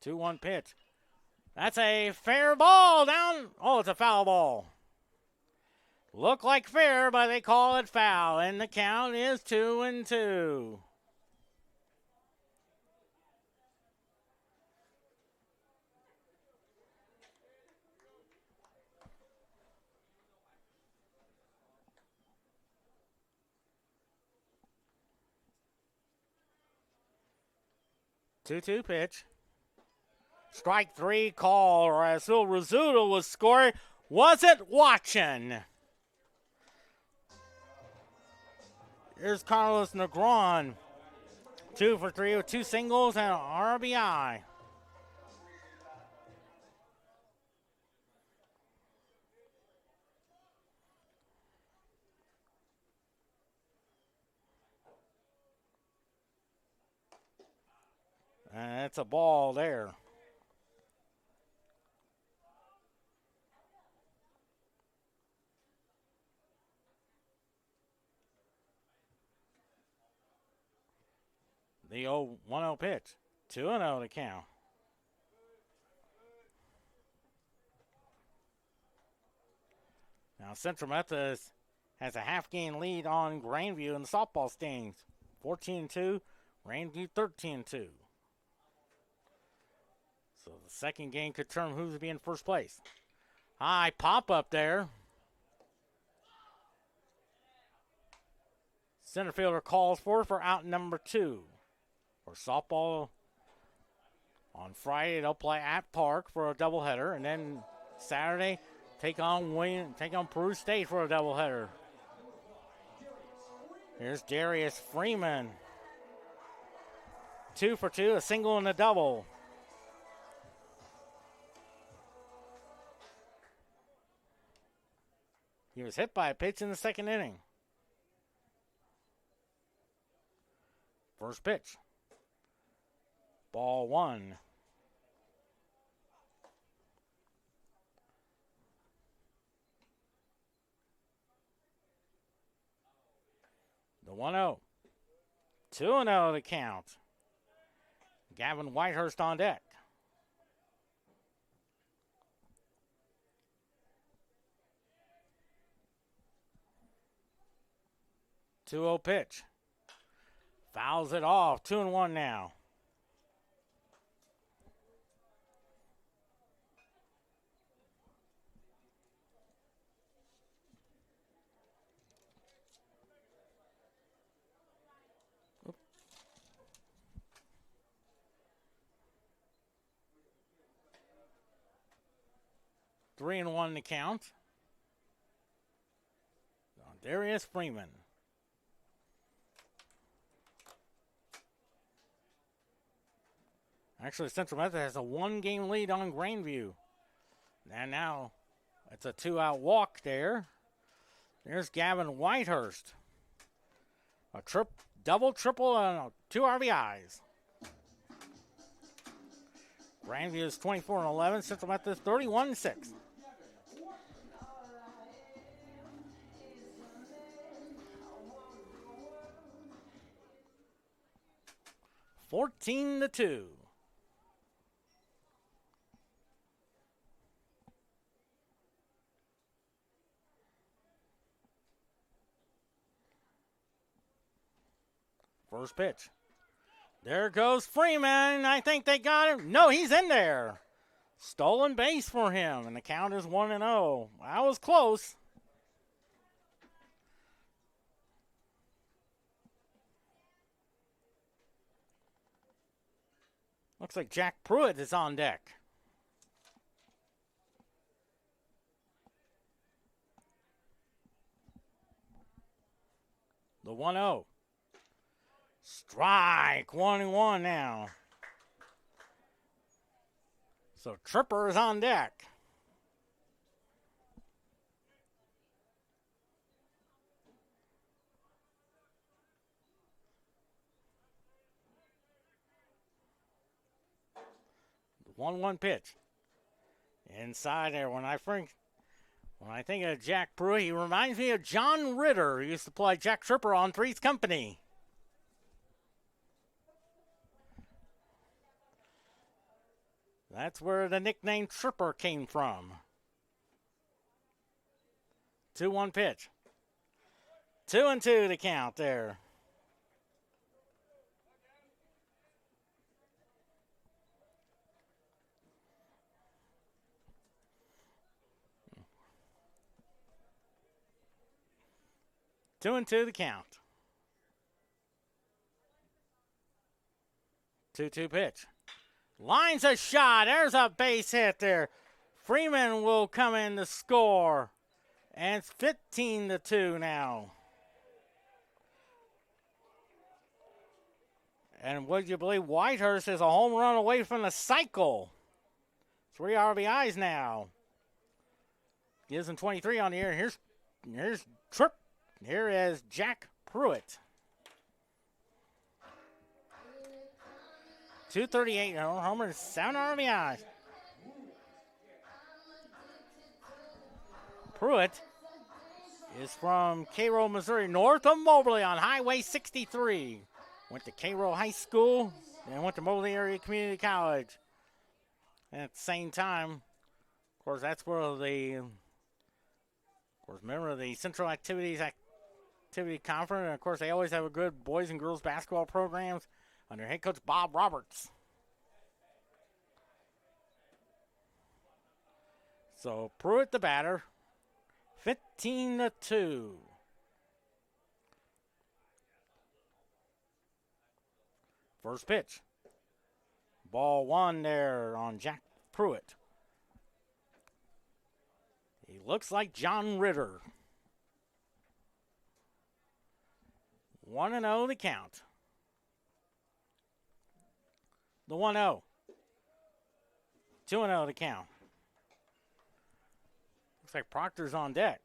Two-one pitch. That's a fair ball down. Oh, it's a foul ball. Look like fair, but they call it foul, and the count is 2-2. Two-two pitch. Strike 3 call. Rasul Rizzuto was scoring. Wasn't watching. Here's Carlos Negron. 2 for 3 with 2 singles and an RBI. And it's a ball there. The 0-1-0 pitch. 2-0 to count. Now Central Methodist has a half-game lead on Grandview in the softball standings. 14-2, Grandview 13-2. So the second game could determine who's to be in first place. High pop up there. Center fielder calls for out number 2. For softball on Friday, they'll play at Park for a doubleheader, and then Saturday take on Peru State for a doubleheader. Here's Darius Freeman. 2 for 2, a single and a double. He was hit by a pitch in the second inning. First pitch. Ball 1. The 1-0. 2-0 to count. Gavin Whitehurst on deck. Two-0 pitch. Fouls it off. 2-1 now. Three and 1 to count. Darius Freeman. Actually, Central Methodist has a 1-game lead on Grandview. And now it's a 2-out walk there. There's Gavin Whitehurst. A double, triple, and 2 RBIs. Grandview is 24-11. Central Methodist 31-6. 14-2. First pitch. There goes Freeman. I think they got him. No, he's in there. Stolen base for him, and the count is 1-0. That was close. Looks like Jack Pruitt is on deck. The 1-0. Strike. 1-1 now. So Tripper is on deck. The 1-1 pitch. Inside there. When I think of Jack Pruitt, he reminds me of John Ritter, who used to play Jack Tripper on Three's Company. That's where the nickname Tripper came from. 2-1 pitch. 2-2 to count there. Two and two the count. 2-2 pitch. Lines a shot. There's a base hit there. Freeman will come in to score. And it's 15-2 now. And would you believe Whitehurst is a home run away from the cycle. 3 RBIs now. Gives him 23 on the air. Here's Tripp. Here is Jack Pruitt. 238 homer, 7 RBIs. Pruitt is from Cairo, Missouri, north of Moberly on Highway 63. Went to Cairo High School and went to Moberly Area Community College. And at the same time, of course, that's where remember the Central Activity Conference, and of course they always have a good boys and girls basketball programs under head coach Bob Roberts. So Pruitt the batter, 15-2. First pitch. Ball one there on Jack Pruitt. He looks like John Ritter. 1-0 the count. The 1-0. 2-0 the count. Looks like Proctor's on deck.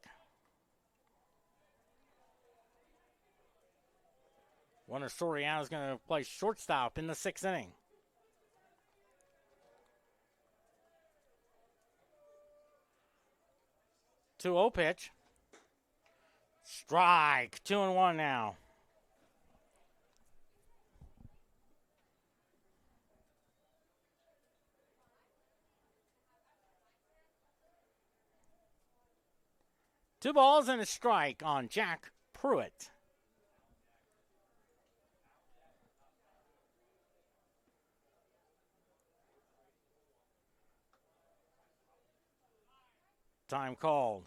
Wonder Soriano's going to play shortstop in the 6th inning. Two-0 pitch. Strike. 2-1 now. Two balls and a strike on Jack Pruitt. Time called.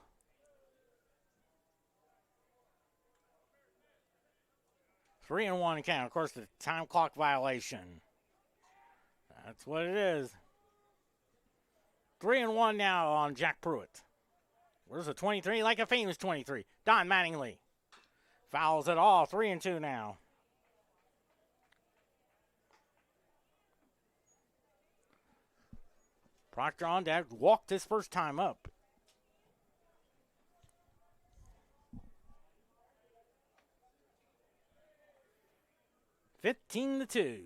3-1 count. Of course, the time clock violation. That's what it is. 3-1 now on Jack Pruitt. Where's the 23? Like a famous 23. Don Mattingly fouls it off. 3-2 now. Proctor on deck. Walked his first time up. (15-2).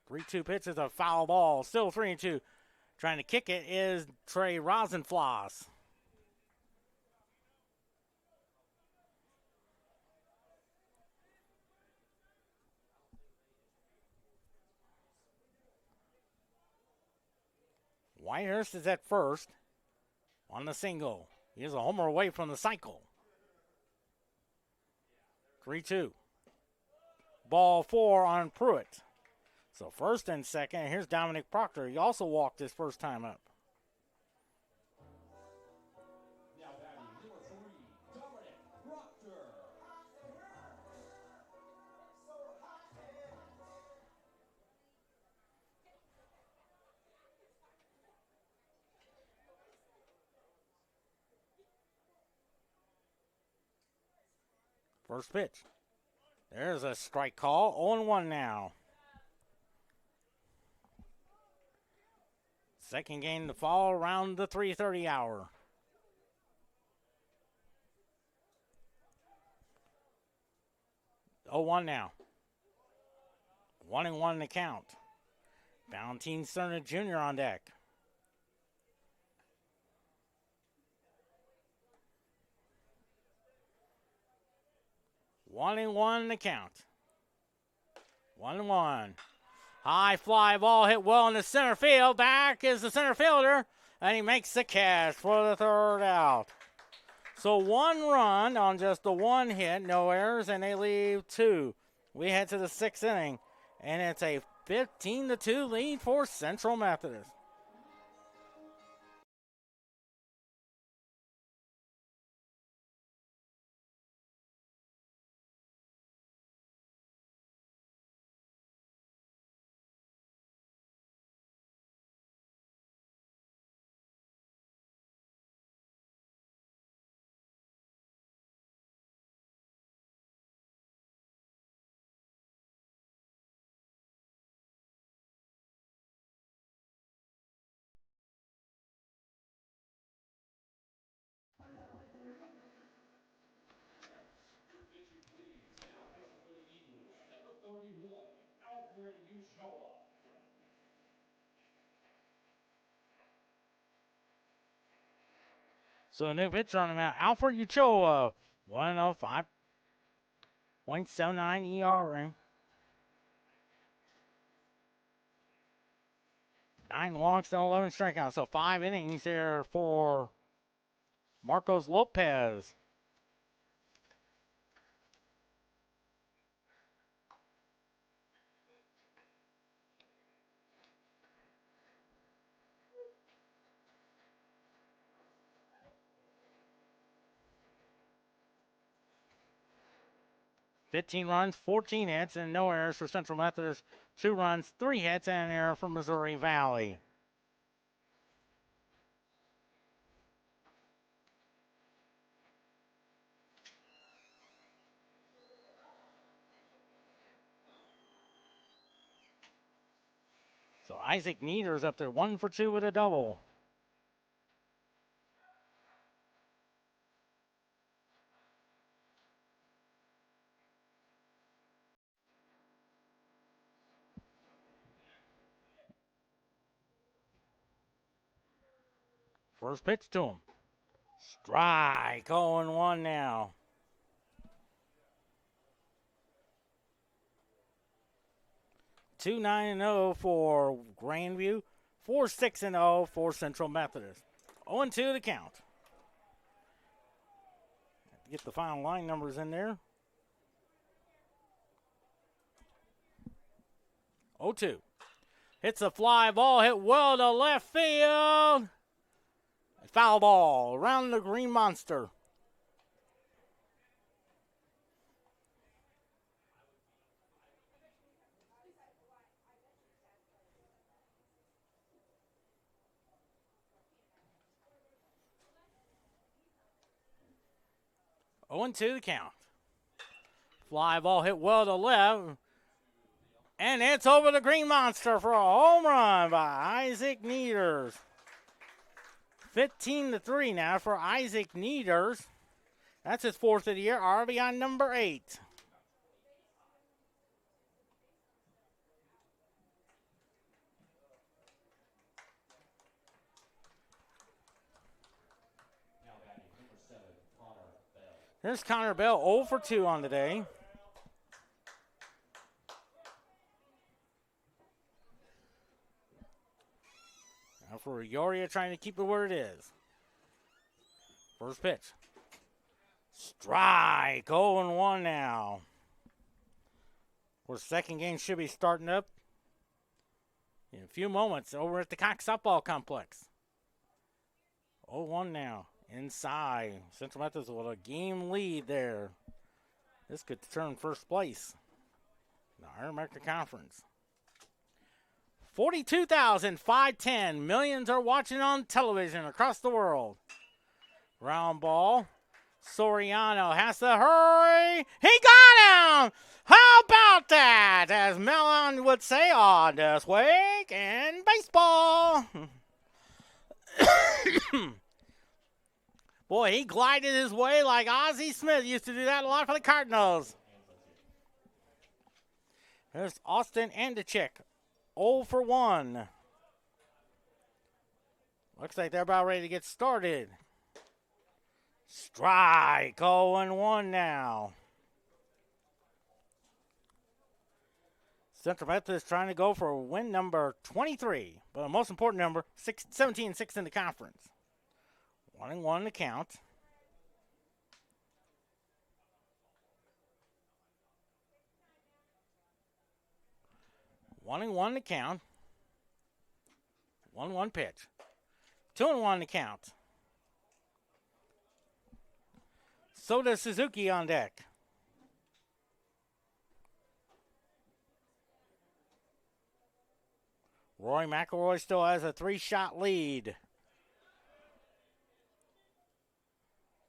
3-2 pitch is a foul ball. Still 3-2. Trying to kick it is Trey Rosenfloss. Whitehurst is at first on the single. He is a homer away from the cycle. 3-2. Ball 4 on Pruitt. So first and second. Here's Dominic Proctor. He also walked his first time up. Now batting number 3, Dominic Proctor. First pitch. There's a strike call. 0-1 now. Second game to fall around the 3:30 hour. Oh, 1 now. 1-1 to count. Valentine Cerna Jr. on deck. One and one to count. 1-1. High fly ball hit well in the center field. Back is the center fielder, and he makes the catch for the third out. So 1 run on just the 1 hit, no errors, and they leave 2. We head to the 6th inning, and it's a 15-2 lead for Central Methodist. So a new pitcher on the mound, Alfred Uchoa, 105.79 ERA. 9 walks and 11 strikeouts. So 5 innings here for Marcos Lopez. $15 runs, 14 hits, and no errors for Central Methodist. 2 runs, 3 hits, and an error for Missouri Valley. So Isaac Nieder's up there, 1 for 2 with a double. First pitch to him. Strike, 0-1 now. 2-9-0 for Grandview. 4-6-0 for Central Methodist. 0-2 to count. Get the final line numbers in there. 0-2. Hits a fly ball, hit well to left field. Foul ball around the Green Monster. Oh, 0-2 the count. Fly ball hit well to left. And it's over the Green Monster for a home run by Isaac Nieders. 15-3 now for Isaac Nieders. That's his 4th of the year. RBI number 8. Here's Connor Bell, 0 for 2 on the day. Now for Yoria trying to keep it where it is. First pitch. Strike. 0-1 now. Our second game should be starting up in a few moments over at the Cox Softball Complex. 0-1 now. Inside. Central Methodist with a game lead there. This could turn first place in the Iron American Conference. 42,510 millions are watching on television across the world. Ground ball. Soriano has to hurry. He got him! How about that? As Mellon would say on this week in baseball. Boy, he glided his way like Ozzie Smith used to do that a lot for the Cardinals. There's Austin Andachik, 0-1. Looks like they're about ready to get started. Strike, 0-1 now. Central Methodist trying to go for win number 23, but the most important number, 17-6 in the conference. 1-1 to count. One and one to count. 1-1 pitch. 2-1 to count. Soda Suzuki on deck. Roy McElroy still has a 3-shot lead.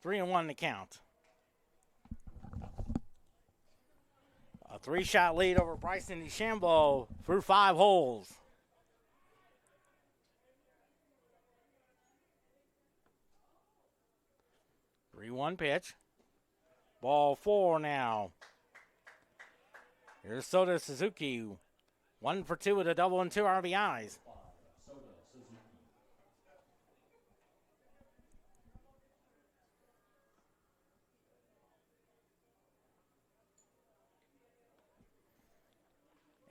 3-1 to count. A 3-shot lead over Bryson DeChambeau through 5 holes. Three-one pitch. Ball 4 now. Here's Soda Suzuki. 1 for 2 with a double and 2 RBIs.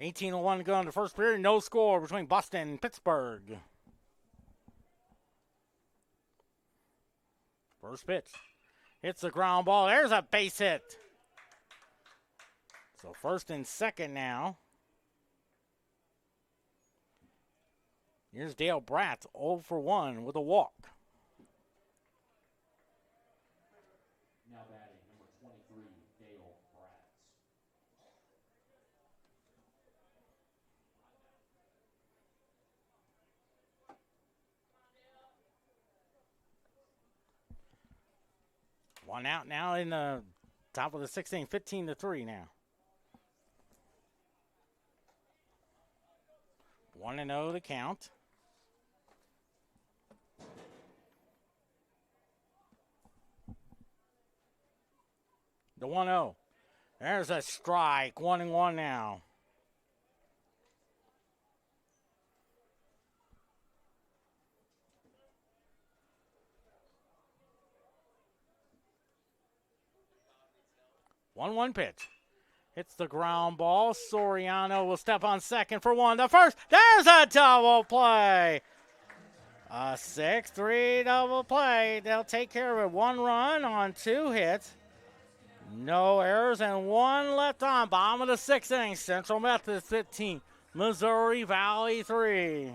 18-1 to go in the first period. No score between Boston and Pittsburgh. First pitch. Hits the ground ball. There's a base hit. So first and second now. Here's Dale Bratt, 0-1 with a walk. Now batting, number 23, Dale Bratt. One out now in the top of the 16, 15-3 now. 1-0 to count. The 1-0. There's a strike. 1-1 now. One pitch. Hits the ground ball. Soriano will step on second for one. The first. There's a double play. A 6-3 double play. They'll take care of it. 1 run on 2 hits. No errors and 1 left on. Bottom of the 6th inning. Central Methodist 15. Missouri Valley 3.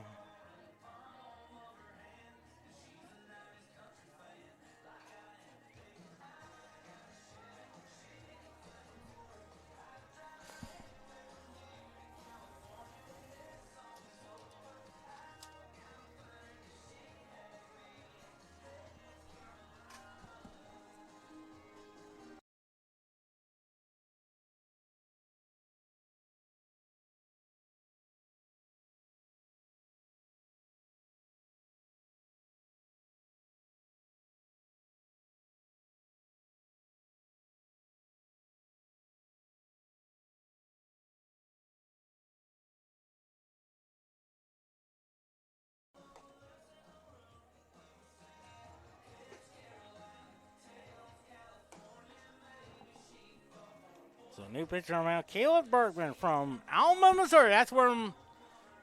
So new pitcher around Caleb Bergman from Alma, Missouri. That's where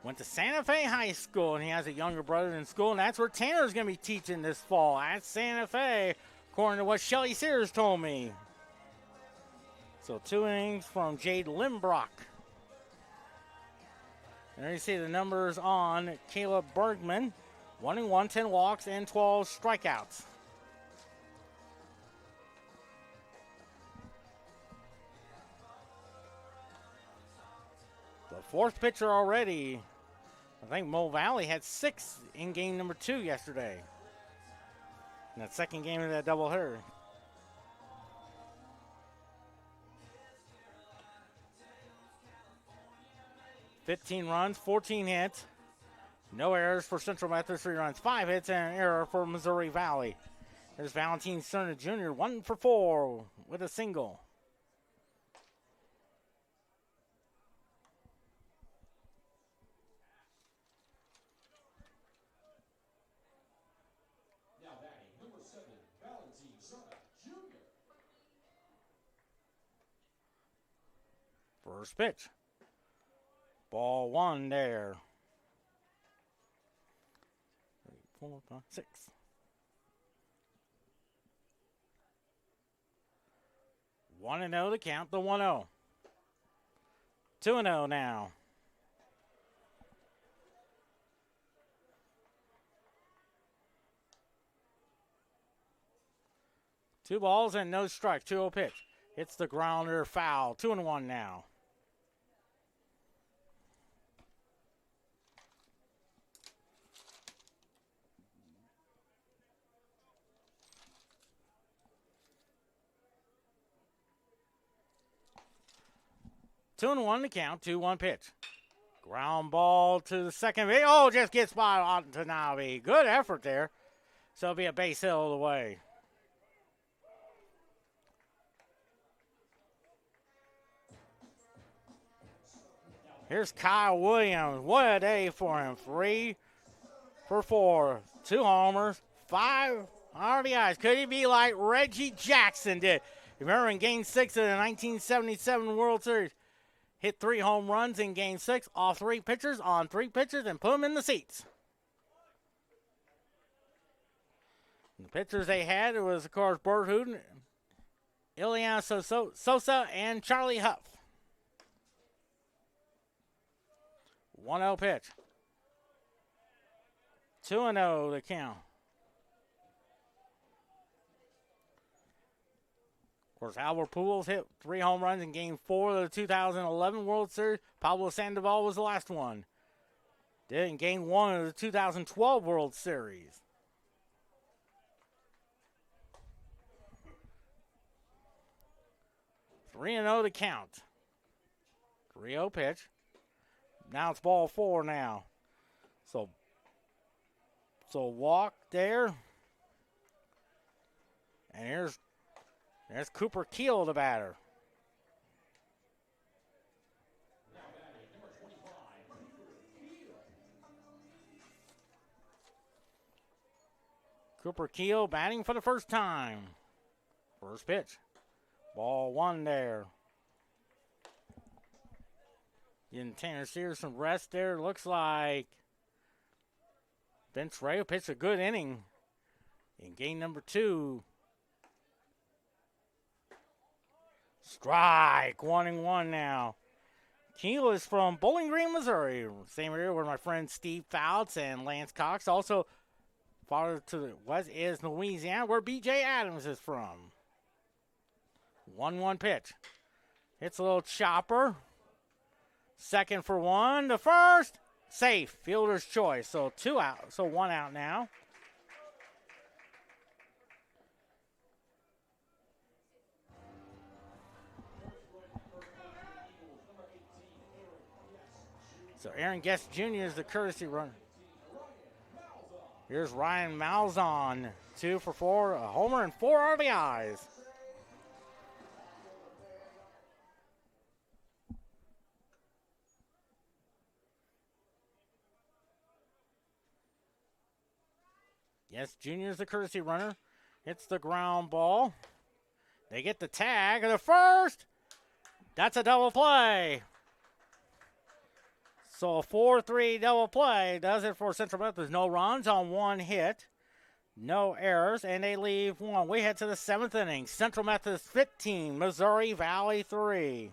Went to Santa Fe High School, and he has a younger brother in school, and that's where Tanner's going to be teaching this fall, at Santa Fe, according to what Shelly Sears told me. So 2 innings from Jade Limbrock. And there you see the numbers on Caleb Bergman. 1-1, 10 walks, and 12 strikeouts. The 4th pitcher already. I think Mo Valley had 6 in game number 2 yesterday. In that second game of that doubleheader. $15 runs, 14 hits. No errors for Central Methodist, 3 runs, 5 hits, and an error for Missouri Valley. There's Valentin Cerna Jr., 1 for 4 with a single. Now batting, number 7, Valentin Cerna Jr. First pitch. Ball 1 there. 3, 4, 5, 6. 1-0 to count the 1-0. 2-0 now. Two balls and no strike. 2-0 pitch. Hits the grounder, foul. 2-1 now. Two and 1 to count. 2-1 pitch. Ground ball to the second base. Oh, just gets by Watanabe. Good effort there. So it'll be a base hit all the way. Here's Kyle Williams. What a day for him. 3 for 4. 2 homers. 5 RBIs. Could he be like Reggie Jackson did? Remember in Game 6 of the 1977 World Series? Hit 3 home runs in Game 6 off 3 pitchers on 3 pitchers and put them in the seats. And the pitchers they had was, of course, Bert Hooten, Ileana Sosa, and Charlie Huff. 1-0 pitch. 2-0 the count. Of course, Albert Pujols hit 3 home runs in Game 4 of the 2011 World Series. Pablo Sandoval was the last one. Did it in Game 1 of the 2012 World Series. Three and 0 to count. 3-0 pitch. Now it's ball 4 now. So walk there. And there's Cooper Keel, the batter. Now batting, number 25, Cooper Keel batting for the first time. First pitch. Ball 1 there. Getting Tanner Sears some rest there. Looks like Vince Rayo pitched a good inning in game number 2. Strike. 1-1 now. Keel is from Bowling Green, Missouri. Same area where my friends Steve Fouts and Lance Cox. Also, farther to the west is Louisiana, where B.J. Adams is from. 1-1 pitch. Hits a little chopper. Second for 1. The first. Safe. Fielder's choice. So 2 out. So 1 out now. So Aaron Guest Jr. is the courtesy runner. Here's Ryan Malzahn. 2 for 4. A homer and 4 RBIs. Yes, Junior's the courtesy runner. Hits the ground ball. They get the tag. The first. That's a double play. So a 4-3 double play does it for Central Methodist. No runs on one hit. No errors, and they leave one. We head to the 7th inning. Central Methodist 15, Missouri Valley 3.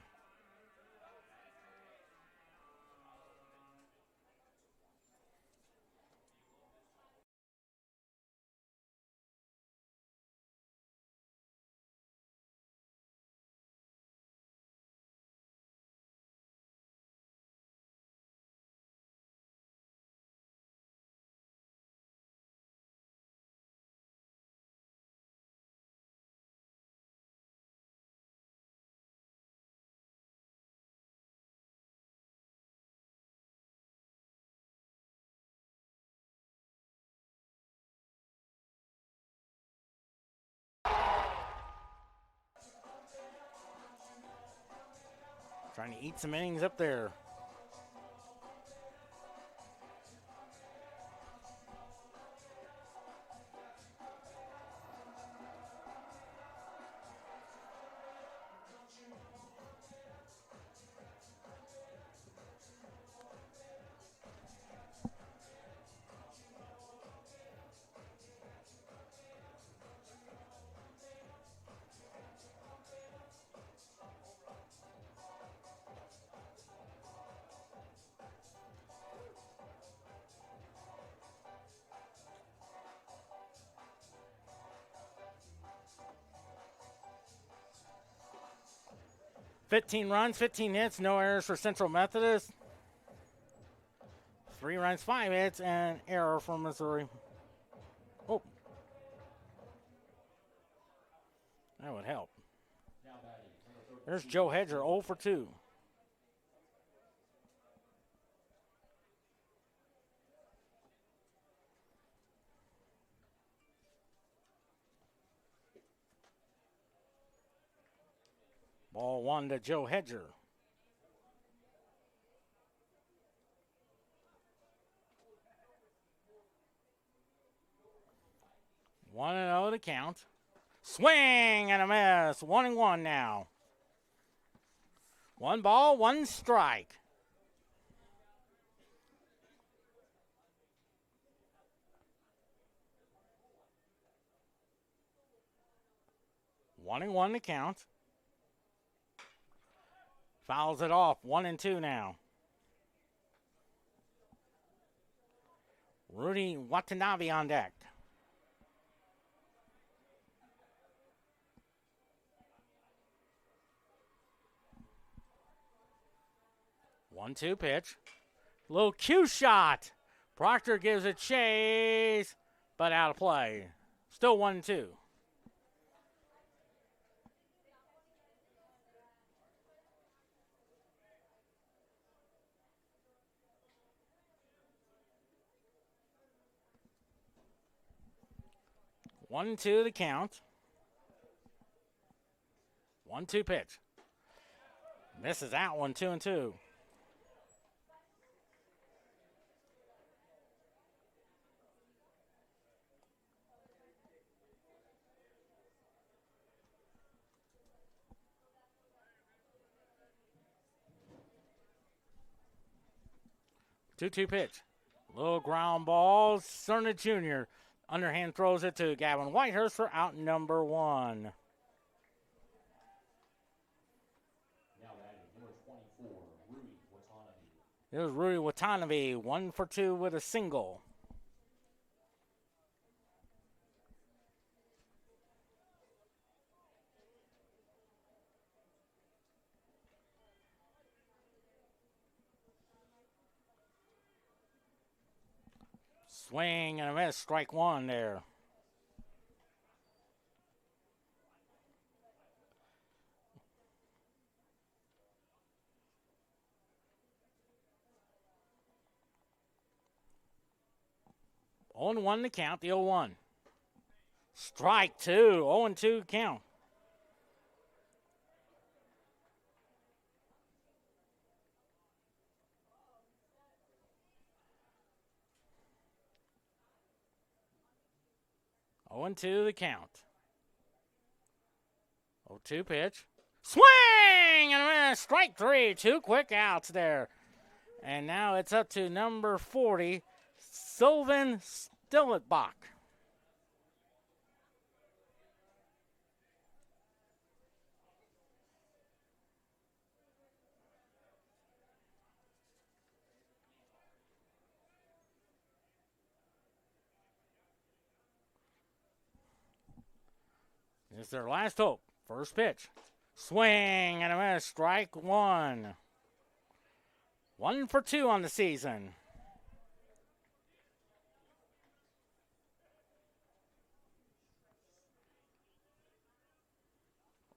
Trying to eat some innings up there. $15 runs, 15 hits, no errors for Central Methodist. 3 runs, 5 hits, and error for Missouri. Oh. That would help. There's Joe Hedger, 0 for 2. Ball 1 to Joe Hedger. 1-0 to count. Swing and a miss. 1-1 now. 1 ball, 1 strike. One and one to count. Fouls it off. 1-2 now. Rudy Watanabe on deck. One-two pitch. Little cue shot. Proctor gives a chase, but out of play. Still 1-2. One, two the count. 1-2 pitch. Misses out 1, 2-2. Two pitch. Little ground ball. Cerna Jr. Underhand throws it to Gavin Whitehurst for out number 1. Now batting number 24, Rudy Watanabe. Here's Rudy Watanabe, 1 for 2 with a single. Swing and a miss, strike 1 there. On 1 to count, the 0-1. Strike 2, 0-2 count. Oh, 0-2 the count. 0-2 pitch. Swing and a miss. Strike 3. 2 quick outs there. And now it's up to number 40, Sylvan Stilletbach. It's their last hope. First pitch. Swing and a miss. Strike one. 1 for 2 on the season.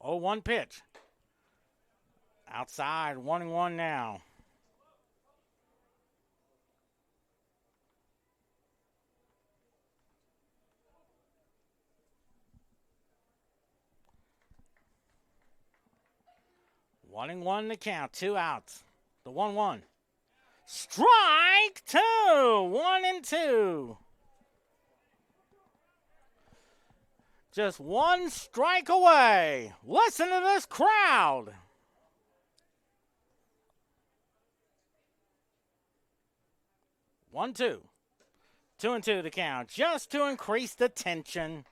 Oh, 1 pitch. Outside, 1-1 now. One and one to count. 2 outs. The 1-1. Strike 2. 1-2. Just 1 strike away. Listen to this crowd. 1-2. 2-2 to count, just to increase the tension.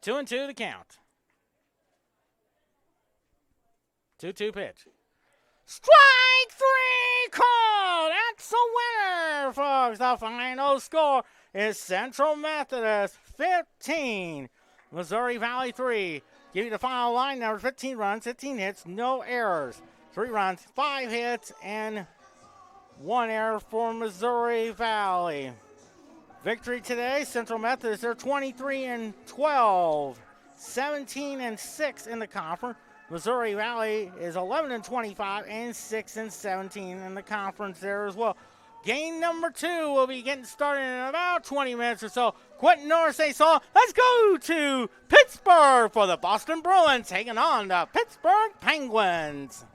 Two and two to count. 2-2 pitch. Strike 3 called. That's a winner, folks. The final score is Central Methodist 15, Missouri Valley 3. Give you the final line number: 15 runs, 15 hits, no errors. 3 runs, 5 hits, and 1 error for Missouri Valley. Victory today, Central Methodist, they're 23-12, 17-6 in the conference. Missouri Valley is 11-25 and 6-17 in the conference there as well. Game number 2 will be getting started in about 20 minutes or so. Quentin Norris, they saw. Let's go to Pittsburgh for the Boston Bruins taking on the Pittsburgh Penguins.